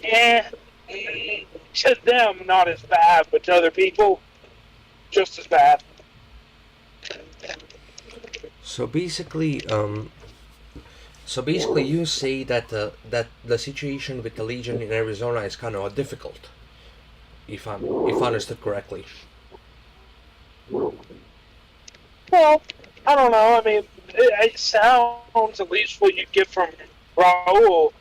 Speaker 2: to them, not as bad, but to other people, just as bad.
Speaker 1: So basically, you say that that the situation with the Legion in Arizona is kind of difficult, if I understood correctly.
Speaker 2: Well, I don't know. I mean, it sounds, at least what you get from Raul,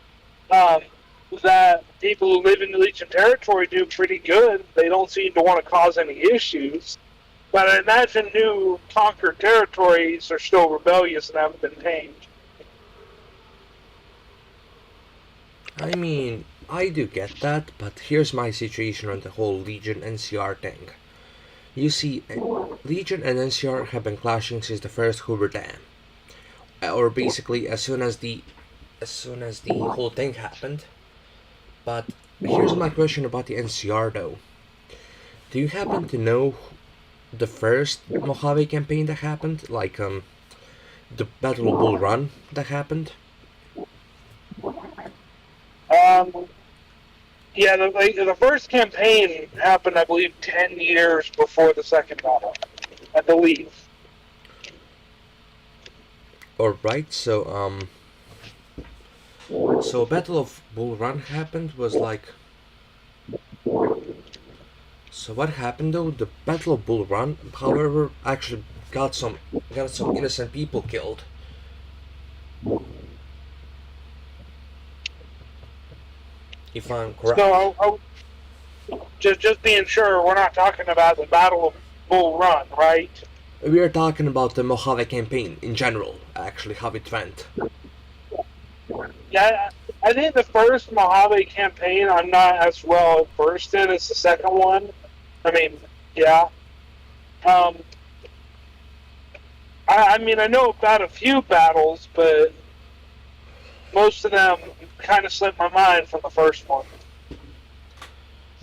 Speaker 2: that people who live in the Legion territory do pretty good. They don't seem to want to cause any issues. But I imagine new conquered territories are still rebellious and haven't been tamed.
Speaker 1: I mean, I do get that, but here's my situation on the whole Legion NCR thing. You see, Legion and NCR have been clashing since the first Hoover Dam, or basically as soon as the whole thing happened. But here's my question about the NCR though. Do you happen to know the first Mojave campaign that happened, like the Battle of Bull Run that happened?
Speaker 2: Yeah, the first campaign happened, I believe, 10 years before the second battle. I believe.
Speaker 1: Alright, so Battle of Bull Run happened was like. So what happened though? The Battle of Bull Run, however, actually got some innocent people killed. If I'm correct.
Speaker 2: So, just being sure, we're not talking about the Battle of Bull Run, right?
Speaker 1: We are talking about the Mojave campaign in general, actually, how it went.
Speaker 2: Yeah, I think the first Mojave campaign I'm not as well versed in as the second one. I mean, yeah. I mean, I know about a few battles, but most of them kind of slipped my mind from the first one.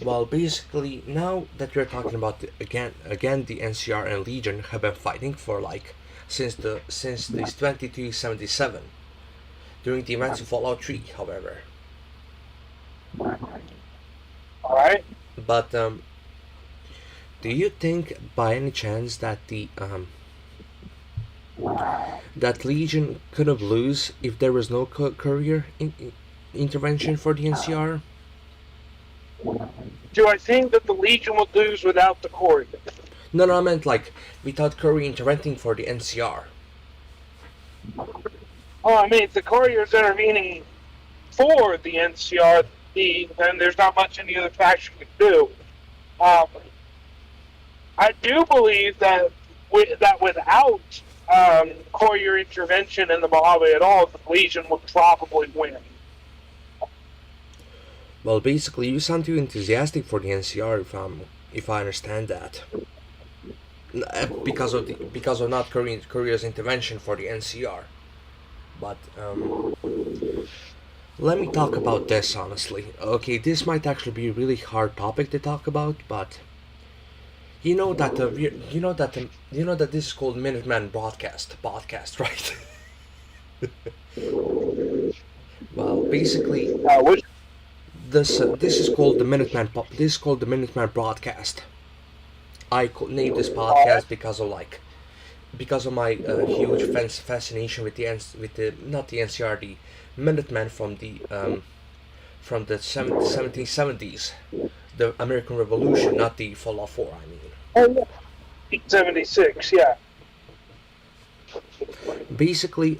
Speaker 1: Well, basically, now that we're talking about again, the NCR and Legion have been fighting for like since this 2377 during the events of Fallout 3, however.
Speaker 2: All right.
Speaker 1: But do you think by any chance that that Legion could have lose if there was no courier intervention for the NCR?
Speaker 2: Do I think that the Legion would lose without the courier?
Speaker 1: No, I meant like without courier intervening for the NCR.
Speaker 2: Oh, I mean, if the courier's intervening for the NCR, then there's not much any other faction can do. I do believe that without courier intervention in the Mojave at all, the Legion would probably win.
Speaker 1: Well, basically, you sound too enthusiastic for the NCR, if I understand that. Because of not courier's intervention for the NCR, but Let me talk about this honestly. Okay, this might actually be a really hard topic to talk about, but you know that this is called Minutemen Broadcast, right? Well, basically,
Speaker 2: Which
Speaker 1: this is called the this is called the Minutemen Broadcast. Named this
Speaker 2: uh,
Speaker 1: podcast because of my huge fascination with with the not the NCR, Minutemen from the 1770s, the American Revolution, not the Fallout 4. I mean,
Speaker 2: oh yeah, 76. Yeah.
Speaker 1: basically,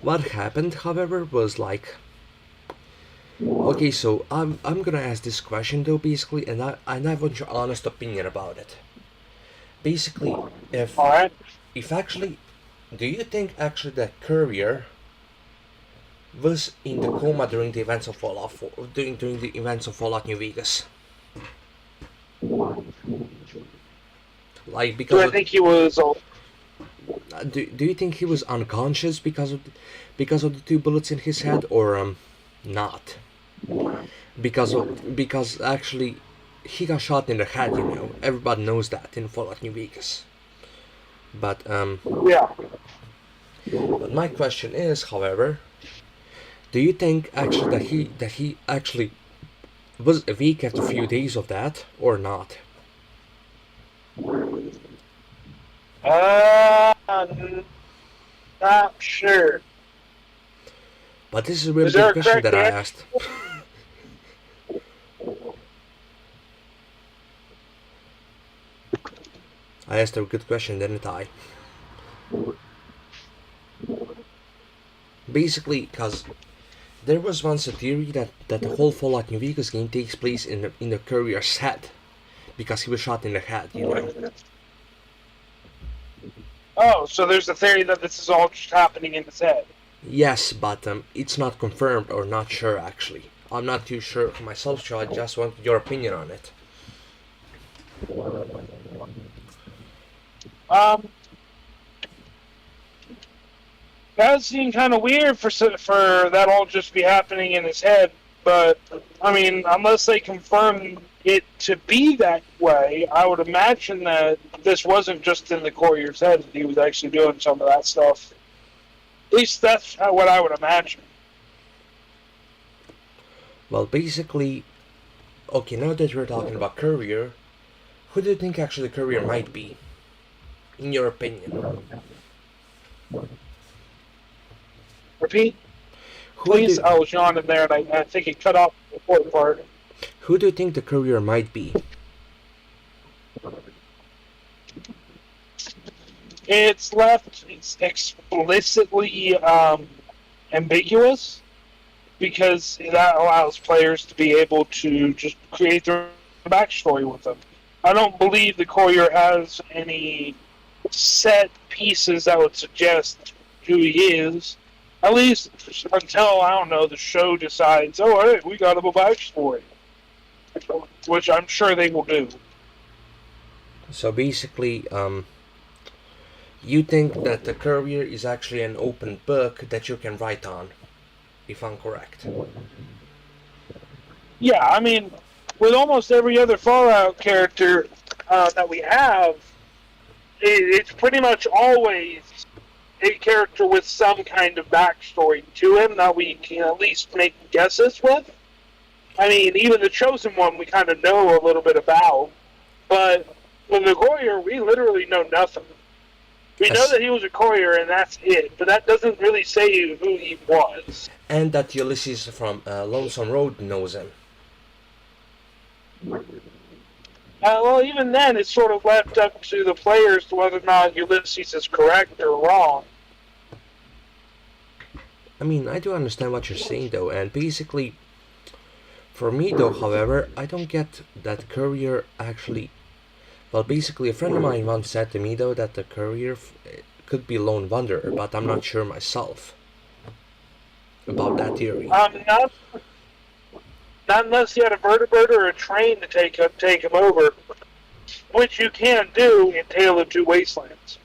Speaker 1: what happened, however, was like, okay, so I'm gonna ask this question though, basically, and I want your honest opinion about it. Basically,
Speaker 2: All right.
Speaker 1: if actually, do you think actually that Courier was in the coma during the events of Fallout 4, during the events of Fallout New Vegas? Like
Speaker 2: Do
Speaker 1: because
Speaker 2: I
Speaker 1: of
Speaker 2: think he was?
Speaker 1: do you think he was unconscious because of the two bullets in his head, or not? Because actually he got shot in the head. Everybody knows that in Fallout New Vegas. But
Speaker 2: Yeah.
Speaker 1: but my question is, however, do you think actually that he actually was awake after a few days of that or not?
Speaker 2: I'm not sure.
Speaker 1: But this is a really
Speaker 2: Is there
Speaker 1: good
Speaker 2: a
Speaker 1: question
Speaker 2: correct
Speaker 1: that I
Speaker 2: answer?
Speaker 1: asked. I asked a good question, didn't I? Basically, because there was once a theory that the whole Fallout New Vegas game takes place in the courier's head, because he was shot in the head.
Speaker 2: Oh, so there's a theory that this is all just happening in his head.
Speaker 1: Yes, but it's not confirmed or not sure actually. I'm not too sure for myself, so I just want your opinion on it.
Speaker 2: Um, that would seem kind of weird for that all just be happening in his head. But I mean, unless they confirm it to be that way, I would imagine that this wasn't just in the courier's head. That he was actually doing some of that stuff. At least that's what I would imagine.
Speaker 1: Well, basically, okay, now that we're talking about courier, who do you think actually the courier might be, in your opinion?
Speaker 2: Repeat,
Speaker 1: Who
Speaker 2: please.
Speaker 1: do
Speaker 2: I was yawning there, and I think it cut off the important part.
Speaker 1: who do you think the courier might be?
Speaker 2: It's left explicitly ambiguous because that allows players to be able to just create their backstory with them. I don't believe the courier has any set pieces that would suggest who he is. At least until, I don't know, the show decides, oh, hey, we got him a backstory. Which I'm sure they will do.
Speaker 1: So basically, you think that the courier is actually an open book that you can write on, if I'm correct.
Speaker 2: Yeah, I mean, with almost every other Fallout character that we have, it's pretty much always a character with some kind of backstory to him that we can at least make guesses with. I mean, even the Chosen One we kind of know a little bit about, but with the Courier, we literally know nothing. We know
Speaker 1: Yes.
Speaker 2: that he was a courier, and that's it, but that doesn't really say who he was.
Speaker 1: And that Ulysses from Lonesome Road knows him.
Speaker 2: Well, even then, it's sort of left up to the players to whether or not Ulysses is correct or wrong.
Speaker 1: I mean, I do understand what you're saying though, and basically, for me though, however, I don't get that courier actually. Well, basically, a friend of mine once said to me though that the courier could be Lone Wanderer, but I'm not sure myself about that theory.
Speaker 2: Not unless you had a vertebrate or a train to take him over, which you can do in Tale of Two Wastelands.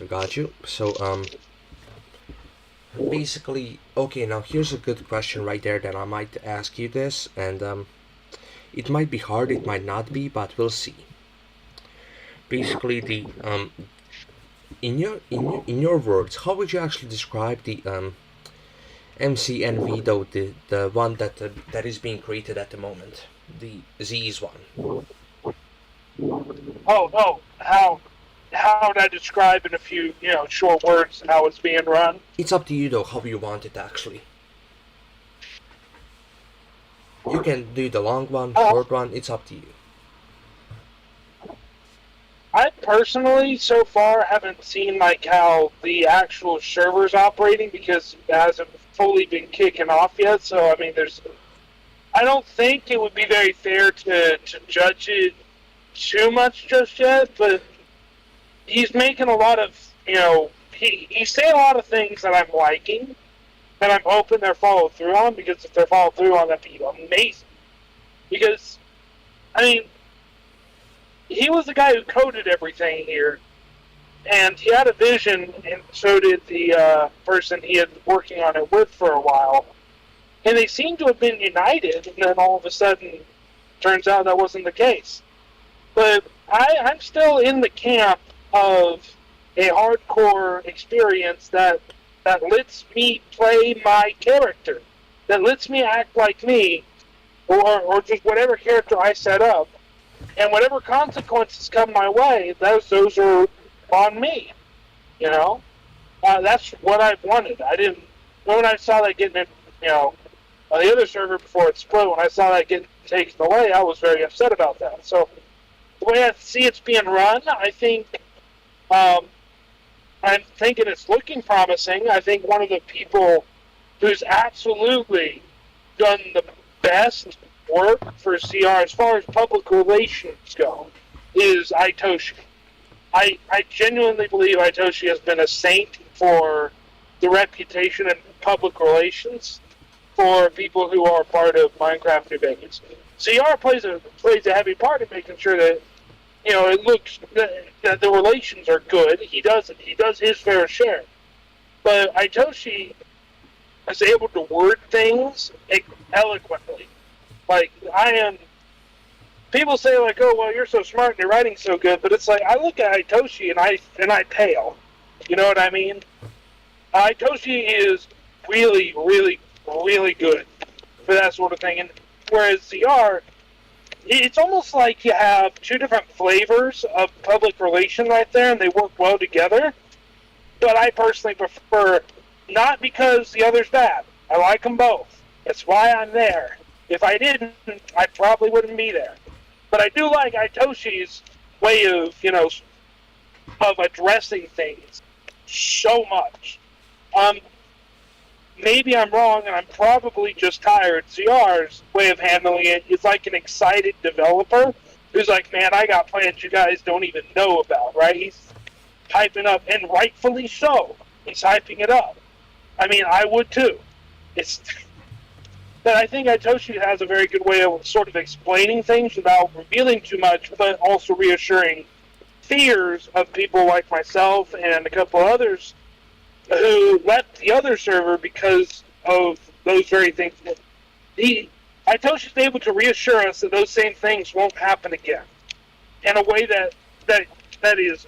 Speaker 1: Got you. So Basically, okay, now here's a good question right there that I might ask you this, and it might be hard, it might not be, but we'll see. Basically, the in your words, how would you actually describe the MCNV though, the one that is being created at the moment, the Z's one?
Speaker 2: Oh, how would I describe in a few short words how it's being run?
Speaker 1: It's up to you though, how you want it actually. You can do the long one,
Speaker 2: Oh,
Speaker 1: short one. It's up to you.
Speaker 2: I personally so far haven't seen like how the actual server's operating because it hasn't fully been kicking off yet. So I mean, I don't think it would be very fair to judge it too much just yet, but he's making a lot of, he's saying a lot of things that I'm liking, that I'm hoping they're followed through on, because if they're followed through on, that'd be amazing. Because, I mean, he was the guy who coded everything here, and he had a vision, and so did the person he had working on it with for a while, and they seem to have been united, and then all of a sudden, turns out that wasn't the case. But I'm still in the camp of a hardcore experience that lets me play my character, that lets me act like me, or just whatever character I set up, and whatever consequences come my way, those are on me. You know, that's what I wanted. I didn't when I saw that getting on the other server before it split. When I saw that getting taken away, I was very upset about that. So the way I see it's being run, I think I'm thinking it's looking promising. I think one of the people who's absolutely done the best work for CR as far as public relations go is Itoshi. I genuinely believe Itoshi has been a saint for the reputation and public relations for people who are part of Minecraft New Vegas. CR plays a heavy part in making sure that it looks that the relations are good. He does his fair share, but Itoshi is able to word things eloquently. Like I am. People say like, "Oh, well, you're so smart and your writing's so good," but it's like I look at Itoshi and I pale. You know what I mean? Itoshi is really, really, really good for that sort of thing, and whereas CR, it's almost like you have two different flavors of public relation right there, and they work well together. But I personally prefer, not because the other's bad. I like them both. That's why I'm there. If I didn't, I probably wouldn't be there. But I do like Itoshi's way of addressing things so much. Maybe I'm wrong, and I'm probably just tired. CR's way of handling it is like an excited developer who's like, man, I got plans you guys don't even know about, right? He's hyping up, and rightfully so. He's hyping it up. I mean, I would too. But I think Itoshi has a very good way of sort of explaining things without revealing too much, but also reassuring fears of people like myself and a couple others who left the other server because of those very things. Itoshi's able to reassure us that those same things won't happen again in a way that is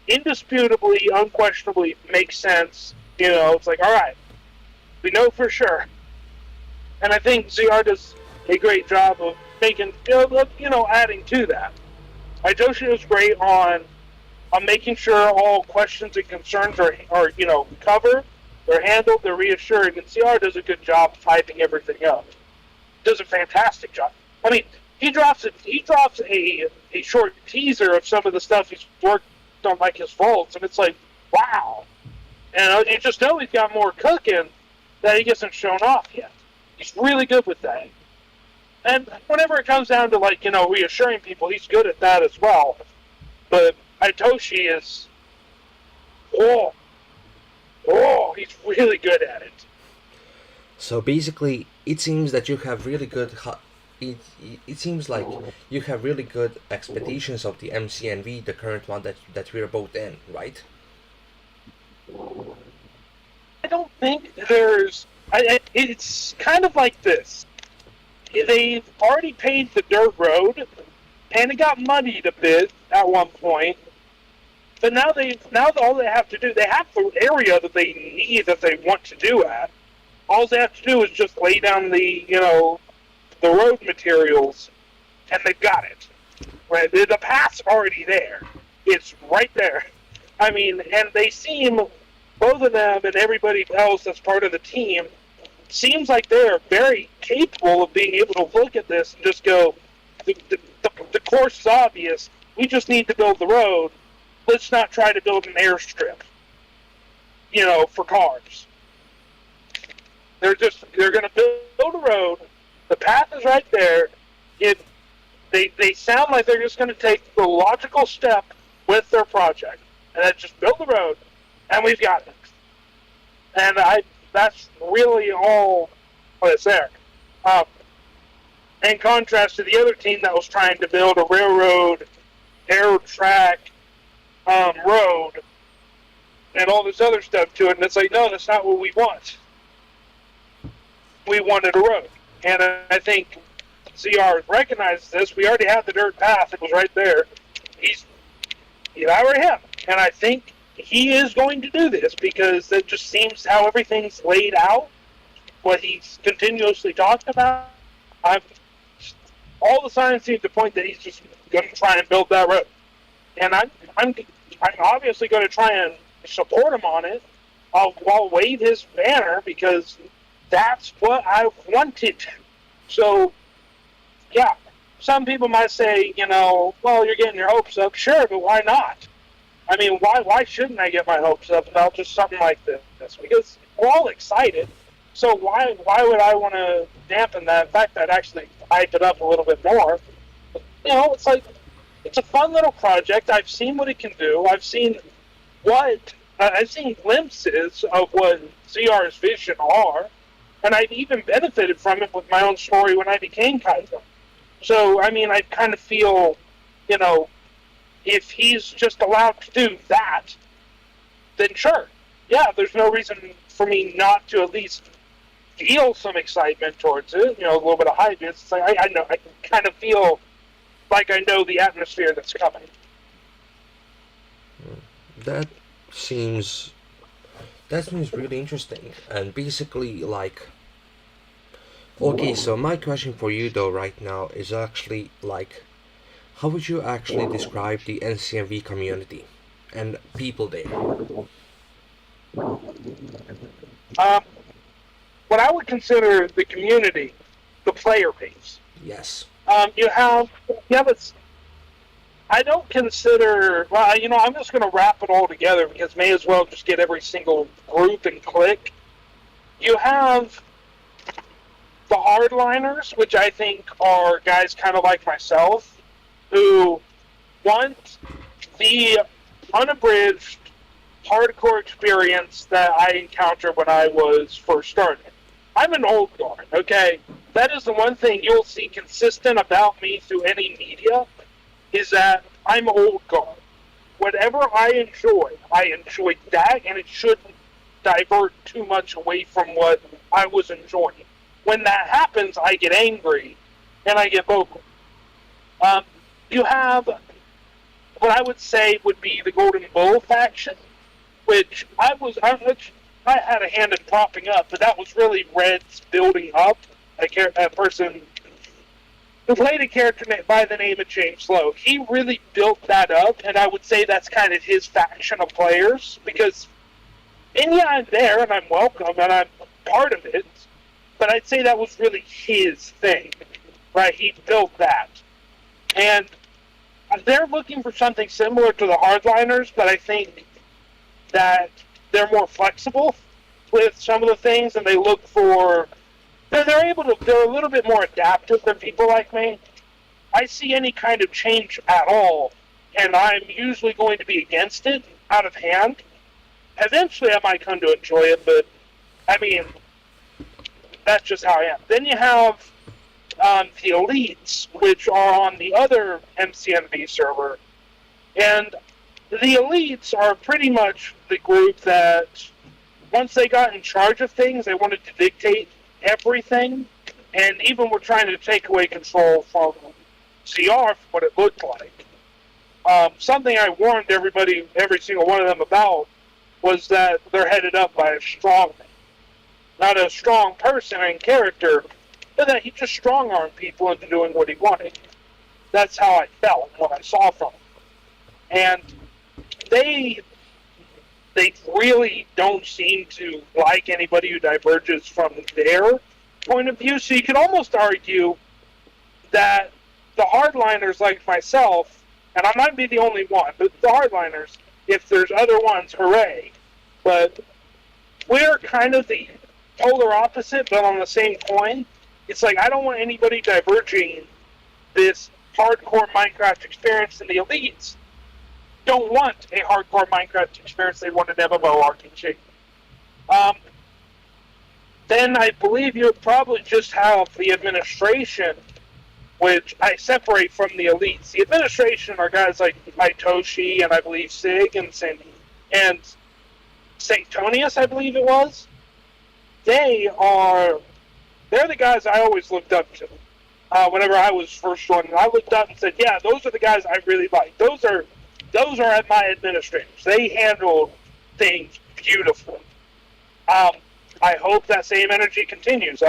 Speaker 2: indisputably, unquestionably makes sense. It's like, all right, we know for sure. And I think ZR does a great job of making, adding to that. Itoshi is great on making sure all questions and concerns are covered, they're handled, they're reassured, and CR does a good job of hyping everything up. Does a fantastic job. I mean, he drops a short teaser of some of the stuff he's worked on, like his vaults, and it's like, wow. And you just know he's got more cooking that he hasn't shown off yet. He's really good with that. And whenever it comes down to reassuring people, he's good at that as well. But Itoshi is, he's really good at it.
Speaker 1: So basically, it seems that you have really good. It seems like you have really good expectations of the MCNV, the current one that we're both in, right?
Speaker 2: I don't think there's. It's kind of like this. They've already paid the dirt road, and it got muddied a bit at one point. But now all they have to do, they have the area that they need, that they want to do at. All they have to do is just lay down the road materials, and they've got it. Right, the path's already there. It's right there. I mean, and they seem, both of them and everybody else that's part of the team, seems like they're very capable of being able to look at this and just go, the course is obvious. We just need to build the road. Let's not try to build an airstrip, for cars. They're going to build a road. The path is right there. They sound like they're just going to take the logical step with their project, and then just build the road, and we've got it. And that's really all that's there. In contrast to the other team that was trying to build a railroad, air track, road, and all this other stuff to it, and it's like, no, that's not what we want. We wanted a road. And I think CR recognizes this. We already had the dirt path. It was right there. I already have him. And I think he is going to do this because it just seems how everything's laid out, what he's continuously talked about. All the signs seem to point that he's just going to try and build that road. And I'm obviously going to try and support him on it. I'll wave his banner because that's what I wanted. So, yeah, some people might say, well, you're getting your hopes up. Sure, but why not? I mean, why shouldn't I get my hopes up about just something like this? Because we're all excited. So why would I want to dampen that? In fact, I'd actually hype it up a little bit more. It's like, it's a fun little project. I've seen what it can do. I've seen glimpses of what CR's vision are. And I've even benefited from it with my own story when I became Kaiser. So, I mean, I kind of feel, if he's just allowed to do that, then sure. Yeah, there's no reason for me not to at least feel some excitement towards it, a little bit of hype. It's like, I know, I kind of feel like I know the atmosphere that's coming.
Speaker 1: That seems really interesting. And basically, okay, so my question for you though right now is actually how would you actually describe the NCNV community and people there?
Speaker 2: What I would consider the community, the player base.
Speaker 1: Yes.
Speaker 2: I don't consider, I'm just going to wrap it all together because may as well just get every single group and click. You have the hardliners, which I think are guys kind of like myself, who want the unabridged hardcore experience that I encountered when I was first starting. I'm an old guard, okay? That is the one thing you'll see consistent about me through any media, is that I'm old guard. Whatever I enjoy that, and it shouldn't divert too much away from what I was enjoying. When that happens, I get angry, and I get vocal. You have what I would say would be the Golden Bull faction, which I had a hand in propping up, but that was really Red's building up a person who played a character by the name of James Lowe. He really built that up, and I would say that's kind of his faction of players, because, and yeah, I'm there, and I'm welcome, and I'm part of it, but I'd say that was really his thing, right? He built that. And they're looking for something similar to the hardliners, but I think that they're more flexible with some of the things, and they look for... They're a little bit more adaptive than people like me. I see any kind of change at all, and I'm usually going to be against it out of hand. Eventually I might come to enjoy it, but, I mean, that's just how I am. Then you have the elites, which are on the other MCNV server, and the elites are pretty much the group that once they got in charge of things, they wanted to dictate everything, and even were trying to take away control from CR for what it looked like. Something I warned everybody, every single one of them about, was that they're headed up by a strong man. Not a strong person and character, but that he just strong-armed people into doing what he wanted. That's how I felt when I saw from him. And they really don't seem to like anybody who diverges from their point of view. So you could almost argue that the hardliners like myself, and I might be the only one, but the hardliners, if there's other ones, hooray. But we're kind of the polar opposite, but on the same coin. It's like I don't want anybody diverging this hardcore Minecraft experience, and the elites don't want a hardcore Minecraft experience. They want an MMORPG. Then I believe you would probably just have the administration, which I separate from the elites. The administration are guys like Maitoshi and I believe Sig and Sanctonius, I believe it was. They're the guys I always looked up to. Whenever I was first joining, I looked up and said, yeah, those are the guys I really like. Those are my administrators. They handle things beautifully. I hope that same energy continues.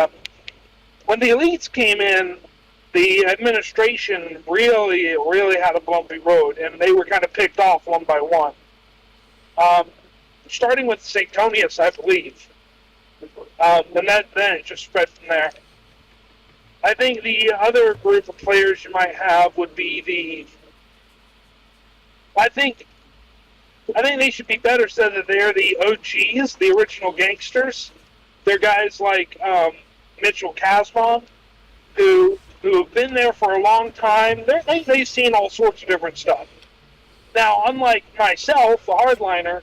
Speaker 2: When the elites came in, the administration really, really had a bumpy road, and they were kind of picked off one by one. Starting with Sanctonius, I believe. And then it just spread from there. I think the other group of players you might have would be I think they should be better said that they're the OGs, the original gangsters. They're guys like Mitchell Casmon, who have been there for a long time. They've seen all sorts of different stuff. Now, unlike myself, the hardliner,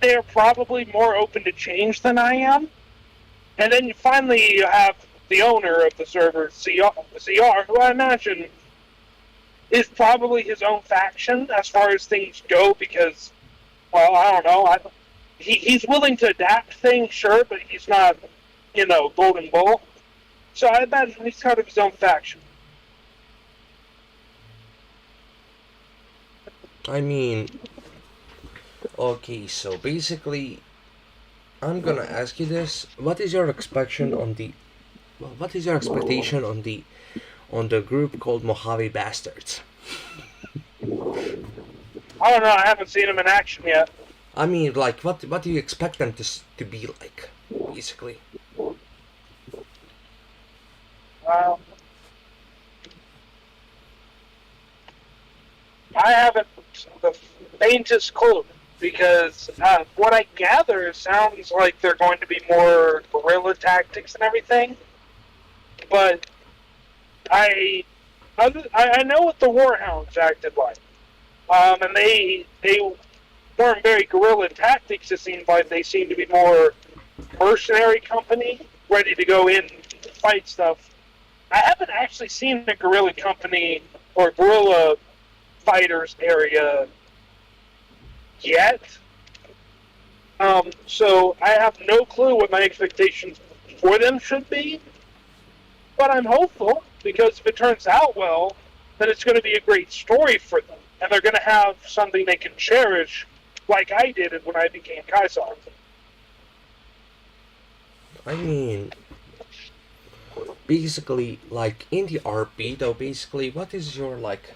Speaker 2: they're probably more open to change than I am. And then finally you have the owner of the server, CR, who I imagine is probably his own faction as far as things go because, well, I don't know. He's willing to adapt things, sure, but he's not, Golden Bull. So I imagine he's kind of his own faction.
Speaker 1: I mean, okay, so basically, I'm gonna ask you this: what is your expectation on the group called Mojave Bastards?
Speaker 2: I don't know. I haven't seen them in action yet.
Speaker 1: I mean, like, what do you expect them to be like, basically?
Speaker 2: Well, I haven't the faintest clue because what I gather sounds like they're going to be more guerrilla tactics and everything. But I know what the Warhounds acted like, and they weren't very guerrilla tactics. It seemed like they seemed to be more mercenary company, ready to go in and fight stuff. I haven't actually seen a guerrilla company or guerrilla fighters area yet, so I have no clue what my expectations for them should be. But I'm hopeful, because if it turns out well, then it's going to be a great story for them. And they're going to have something they can cherish, like I did when I became Kaiser.
Speaker 1: I mean, basically, like, in the RP, though, basically, what is your, like,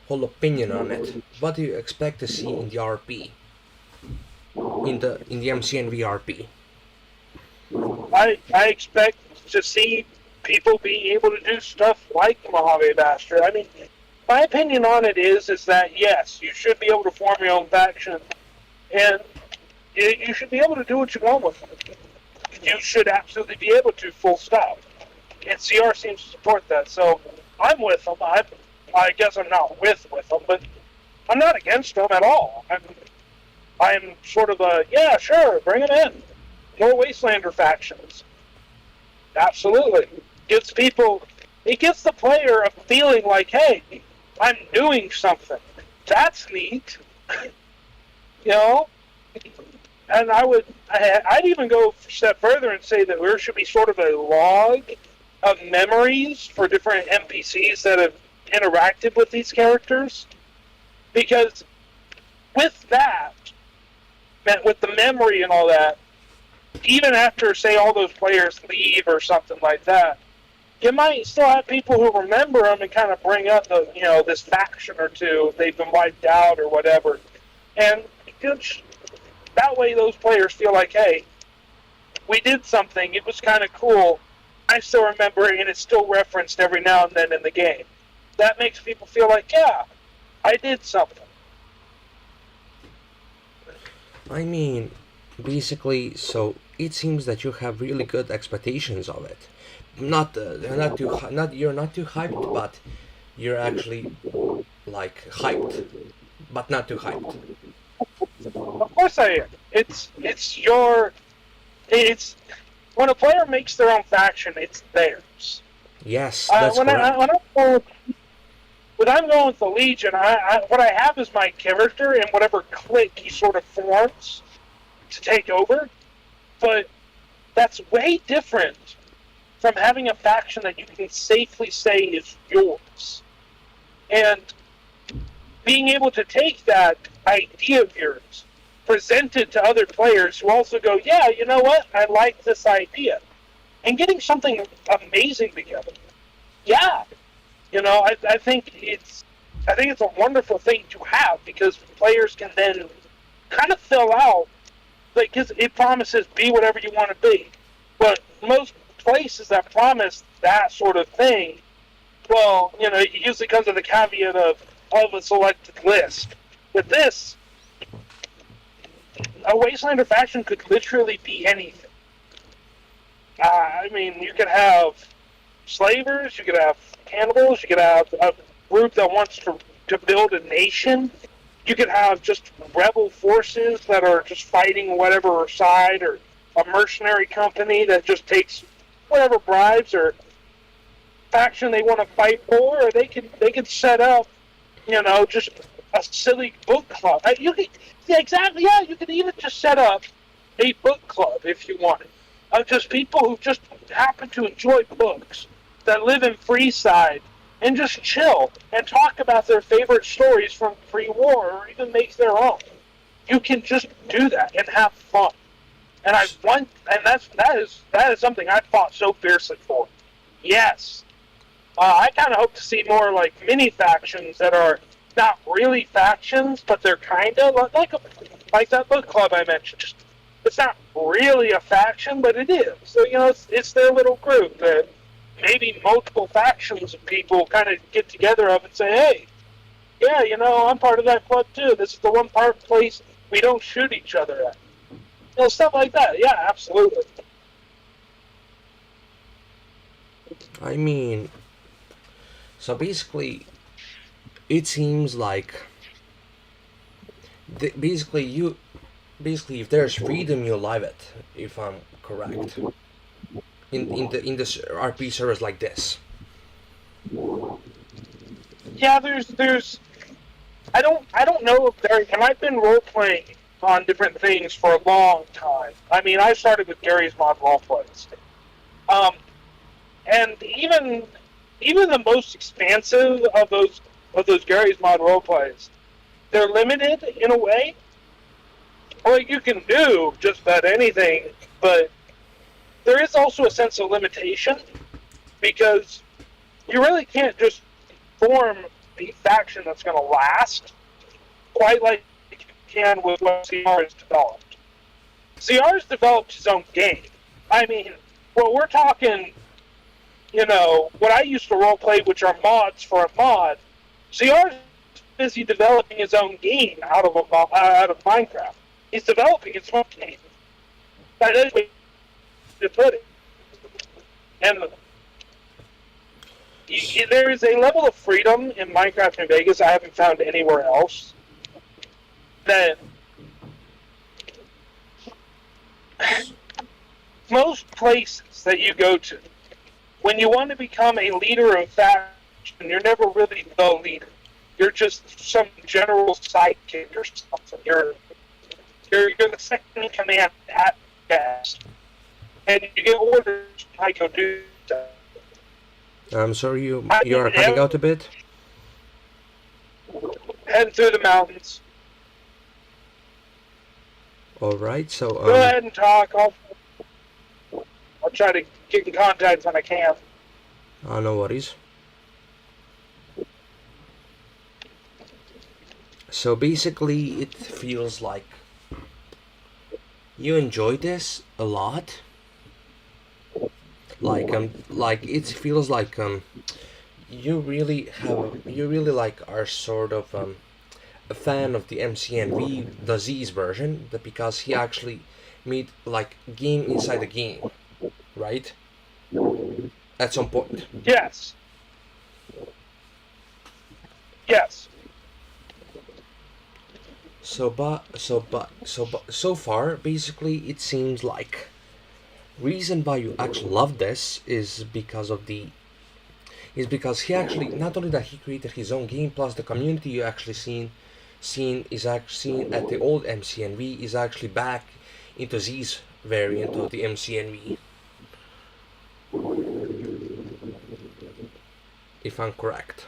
Speaker 1: whole opinion on it? What do you expect to see in the RP? In the MCNV RP?
Speaker 2: I expect to see people being able to do stuff like Mojave Bastard. I mean, my opinion on it is that yes, you should be able to form your own faction, and you should be able to do what you want with it. You should absolutely be able to, full stop. And CR seems to support that, so I'm with them. I guess I'm not with them, but I'm not against them at all. I'm sort of yeah, sure, bring them in. More Wastelander factions. Absolutely. It gives the player a feeling like, hey, I'm doing something. That's neat. and I'd even go a step further and say that there should be sort of a log of memories for different NPCs that have interacted with these characters, because with that, with the memory and all that, even after, say, all those players leave or something like that, you might still have people who remember them and kind of bring up this faction or two if they've been wiped out or whatever, and that way those players feel like, hey, we did something, it was kind of cool, I still remember it, and it's still referenced every now and then in the game. That makes people feel like, yeah, I did something.
Speaker 1: I mean, basically, so it seems that you have really good expectations of it. You're not too hyped, but you're actually like hyped, but not too hyped.
Speaker 2: Of course I am. It's when a player makes their own faction, it's theirs.
Speaker 1: Yes, that's correct.
Speaker 2: When I'm going with the Legion, what I have is my character and whatever clique he sort of forms to take over, but that's way different from having a faction that you can safely say is yours. And being able to take that idea of yours, present it to other players who also go, yeah, you know what, I like this idea, and getting something amazing together. Yeah, I think it's a wonderful thing to have, because players can then kind of fill out, because it promises be whatever you want to be. But most places that promise that sort of thing, well, it usually comes with the caveat of a selected list. With this, a Wastelander faction could literally be anything. I mean, you could have slavers, you could have cannibals, you could have a group that wants to build a nation, you could have just rebel forces that are just fighting whatever side, or a mercenary company that just takes whatever bribes or faction they want to fight for, or they could set up, just a silly book club. You could even just set up a book club if you wanted, of just people who just happen to enjoy books, that live in Freeside, and just chill and talk about their favorite stories from pre-war, or even make their own. You can just do that and have fun. And that is something I fought so fiercely for. Yes. I kind of hope to see more like mini factions that are not really factions, but they're kind of like that book club I mentioned. Just, it's not really a faction, but it is. So it's their little group that maybe multiple factions of people kind of get together of and say, hey, yeah, I'm part of that club too. This is the one place we don't shoot each other at. Stuff like that. Yeah, absolutely.
Speaker 1: I mean, so basically, it seems like basically if there's freedom, you love it. If I'm correct, in this RP service like this.
Speaker 2: Yeah, there's. I don't know if there. And I've been role playing on different things for a long time. I mean, I started with Gary's Mod roleplays, and even the most expansive of those Gary's Mod roleplays, they're limited in a way. Like, you can do just about anything, but there is also a sense of limitation, because you really can't just form a faction that's going to last quite like you can with what CR has developed. CR has developed his own game. I mean, well, we're talking, what I used to roleplay, which are mods for a mod. CR is busy developing his own game out of Minecraft. He's developing his own game. That is way to put it. And there is a level of freedom in Minecraft New Vegas I haven't found anywhere else. That most places that you go to, when you want to become a leader of faction, you're never really the leader. You're just some general sidekick or something. You're you're the second in command at cast, and you get orders how you do stuff.
Speaker 1: I'm sorry, you
Speaker 2: I
Speaker 1: you are
Speaker 2: mean,
Speaker 1: cutting out a bit.
Speaker 2: heading through the mountains.
Speaker 1: All right, so
Speaker 2: Go ahead and talk. I'll try to get in contact when I can.
Speaker 1: no worries. So basically, it feels like you enjoy this a lot. Like it feels like you really like are sort of a fan of the MCNV, the Z's version, because he actually made like game inside a game, right? At some point.
Speaker 2: Yes. Yes.
Speaker 1: So far, basically, it seems like reason why you actually love this is because he actually, not only that he created his own game, plus the community you actually seen at the old MCNV is actually back into Z's variant of the MCNV, if I'm correct.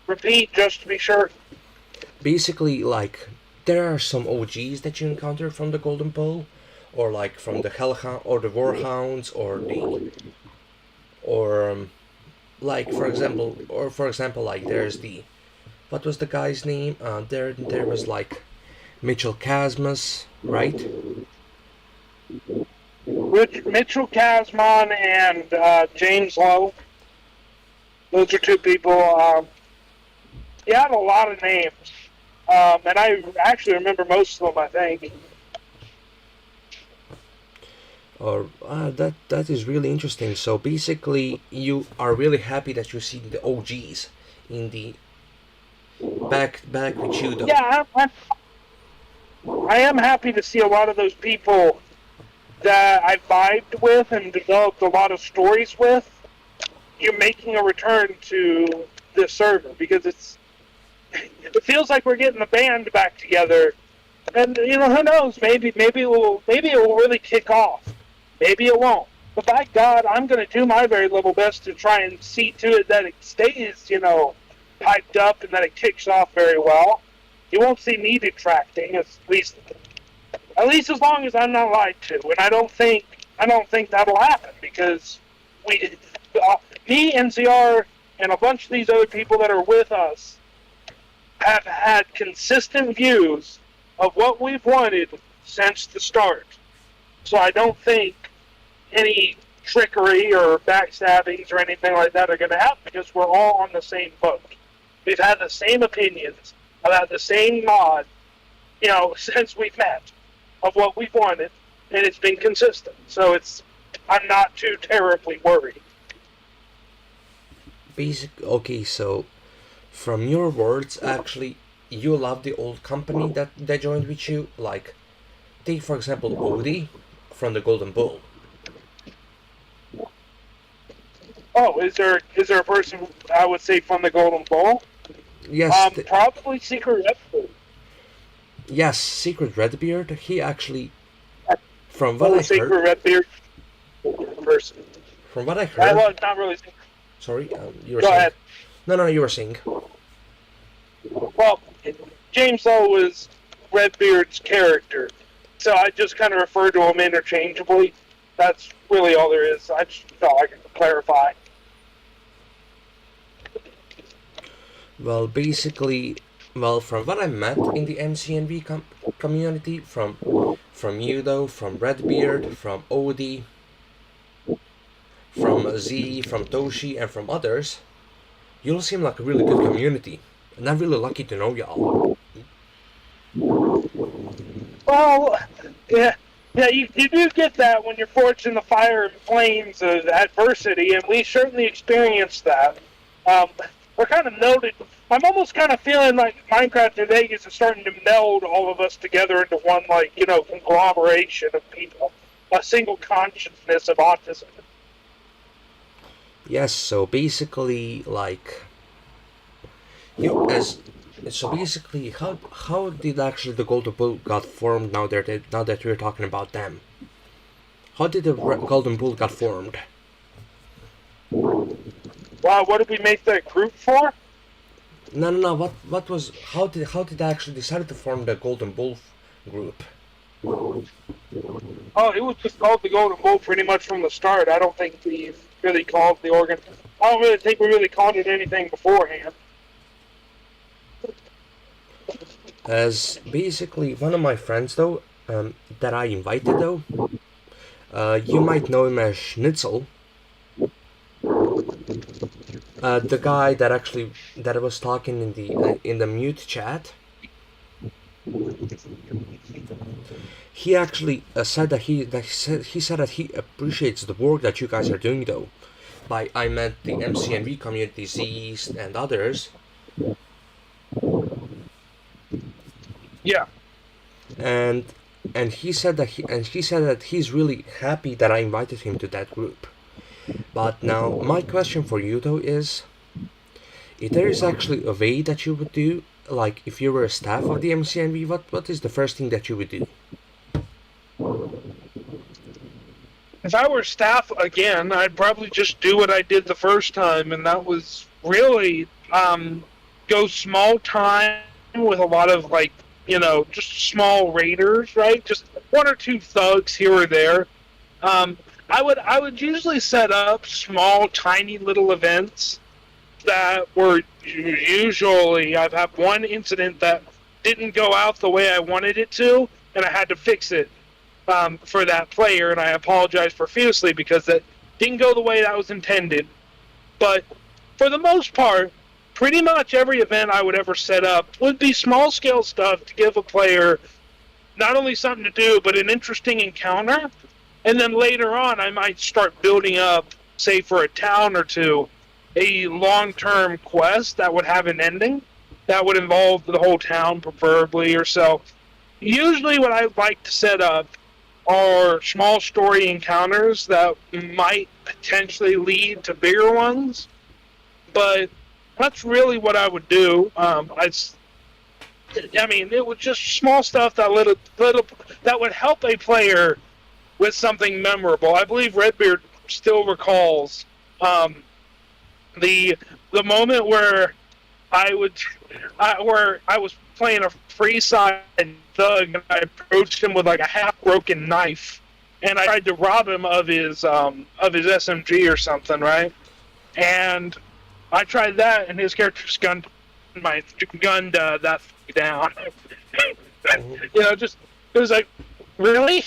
Speaker 2: Repeat just to be sure.
Speaker 1: Basically, like, there are some OGs that you encounter from the Golden Pole, or like from the Hellhound or the Warhounds, or like for example, like there's the, what was the guy's name? There was like Mitchell Casmus, right?
Speaker 2: Mitchell Casmon and James Lowe. Those are two people. He had a lot of names. And I actually remember most of them, I think.
Speaker 1: Or that is really interesting. So basically, you are really happy that you see the OGs in the back with you. Though.
Speaker 2: Yeah, I am happy to see a lot of those people that I vibed with and developed a lot of stories with. You're making a return to this server because it feels like we're getting the band back together, and who knows? Maybe it will really kick off. Maybe it won't. But by God, I'm going to do my very level best to try and see to it that it stays, hyped up and that it kicks off very well. You won't see me detracting, at least as long as I'm not lied to, and I don't think that'll happen because me, NCR, and a bunch of these other people that are with us have had consistent views of what we've wanted since the start. So I don't think any trickery or backstabbings or anything like that are going to happen because we're all on the same boat. We've had the same opinions about the same mod, since we've met of what we've wanted, and it's been consistent. So I'm not too terribly worried.
Speaker 1: Okay, so from your words, actually, you love the old company that joined with you. Like, take for example Odie from the Golden Bull.
Speaker 2: Oh, is there a person I would say from the Golden Bull?
Speaker 1: Yes.
Speaker 2: Probably Secret Redbeard.
Speaker 1: Yes, Secret Redbeard. He actually, from what I heard,
Speaker 2: Secret Redbeard person.
Speaker 1: From what I heard,
Speaker 2: well, not really.
Speaker 1: Sorry, you were
Speaker 2: Go
Speaker 1: saying.
Speaker 2: ahead.
Speaker 1: No, you were saying.
Speaker 2: Well, James Lowe was Redbeard's character, so I just kind of refer to him interchangeably. That's really all there is. I just thought I could clarify.
Speaker 1: Well, basically, from what I met in the MCNV community, from you though, from Redbeard, from Odie, from Z, from Toshi, and from others, you all seem like a really good community, and I'm really lucky to know y'all.
Speaker 2: Well, yeah, you do get that when you're forged in the fire and flames of adversity, and we certainly experienced that. We're kind of noted. I'm almost kind of feeling like Minecraft New Vegas is starting to meld all of us together into one, conglomeration of people, a single consciousness of autism.
Speaker 1: Yes, so basically, like, you as So basically, how did actually the Golden Bull got formed? Now that we're talking about them, how did the Golden Bull got formed?
Speaker 2: Wow, what did we make that group for?
Speaker 1: No, no, no. What was how did they actually decide to form the Golden Bull group?
Speaker 2: Oh, it was just called the Golden Bull pretty much from the start. I don't think we really called the organ. I don't really think we really called it anything beforehand.
Speaker 1: As basically one of my friends though, that I invited though, you might know him as Schnitzel. The guy that was talking in the mute chat. He actually said he said that he appreciates the work that you guys are doing though. By I meant the MCNV community, Z's and others,
Speaker 2: Yeah.
Speaker 1: and he said that he's really happy that I invited him to that group. But now my question for you though is, if there is actually a way that you would do, like if you were a staff of the MCNV, what is the first thing that you would do?
Speaker 2: If I were staff again, I'd probably just do what I did the first time, and that was really go small time with a lot of just small raiders, right? Just one or two thugs here or there. I would usually set up small, tiny little events that were usually I've had one incident that didn't go out the way I wanted it to, and I had to fix it for that player, and I apologize profusely because that didn't go the way that was intended. But for the most part, pretty much every event I would ever set up would be small-scale stuff to give a player not only something to do, but an interesting encounter. And then later on, I might start building up, say for a town or two, a long-term quest that would have an ending, that would involve the whole town, preferably, or so. Usually what I like to set up are small story encounters that might potentially lead to bigger ones, but that's really what I would do. It was just small stuff that little that would help a player with something memorable. I believe Redbeard still recalls the moment where I was playing a free side thug, and I approached him with like a half broken knife, and I tried to rob him of his SMG or something, right? And I tried that, and his character's gunned that down. Just it was like, really?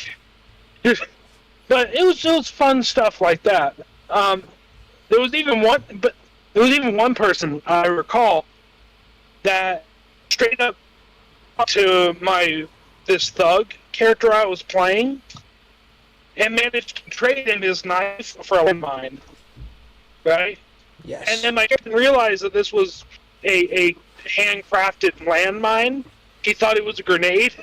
Speaker 2: But it was fun stuff like that. There was even one person I recall that straight up to this thug character I was playing and managed to trade in his knife for a landmine, right?
Speaker 1: Yes.
Speaker 2: And then my captain realized that this was a handcrafted landmine. He thought it was a grenade.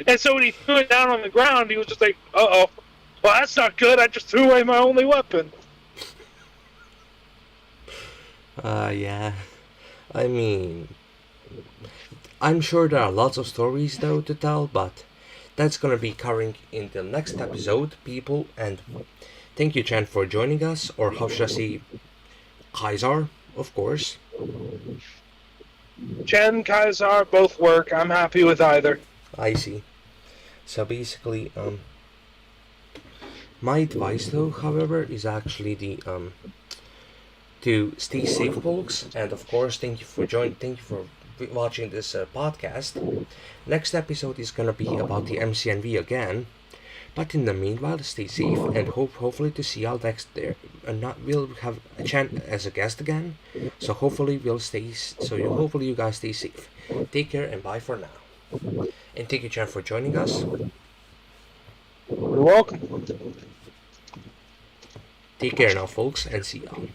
Speaker 2: And so when he threw it down on the ground, he was just like, uh-oh, well, that's not good. I just threw away my only weapon.
Speaker 1: Yeah. I mean, I'm sure there are lots of stories though to tell, but that's gonna be covering in the next episode, people. And thank you, Chen, for joining us, or how should I say, Kaisar, of course.
Speaker 2: Chen, Kaiser, both work. I'm happy with either.
Speaker 1: I see. So basically, my advice though, however, is actually to stay safe, folks, and of course, thank you for watching this podcast. Next episode is gonna be about the MCNV again, but in the meanwhile, stay safe and hopefully to see y'all next there. And we'll have a Chen as a guest again, so hopefully hopefully you guys stay safe. Take care and bye for now. And thank you, Chen, for joining us.
Speaker 2: You're welcome.
Speaker 1: Take care now, folks, and see y'all.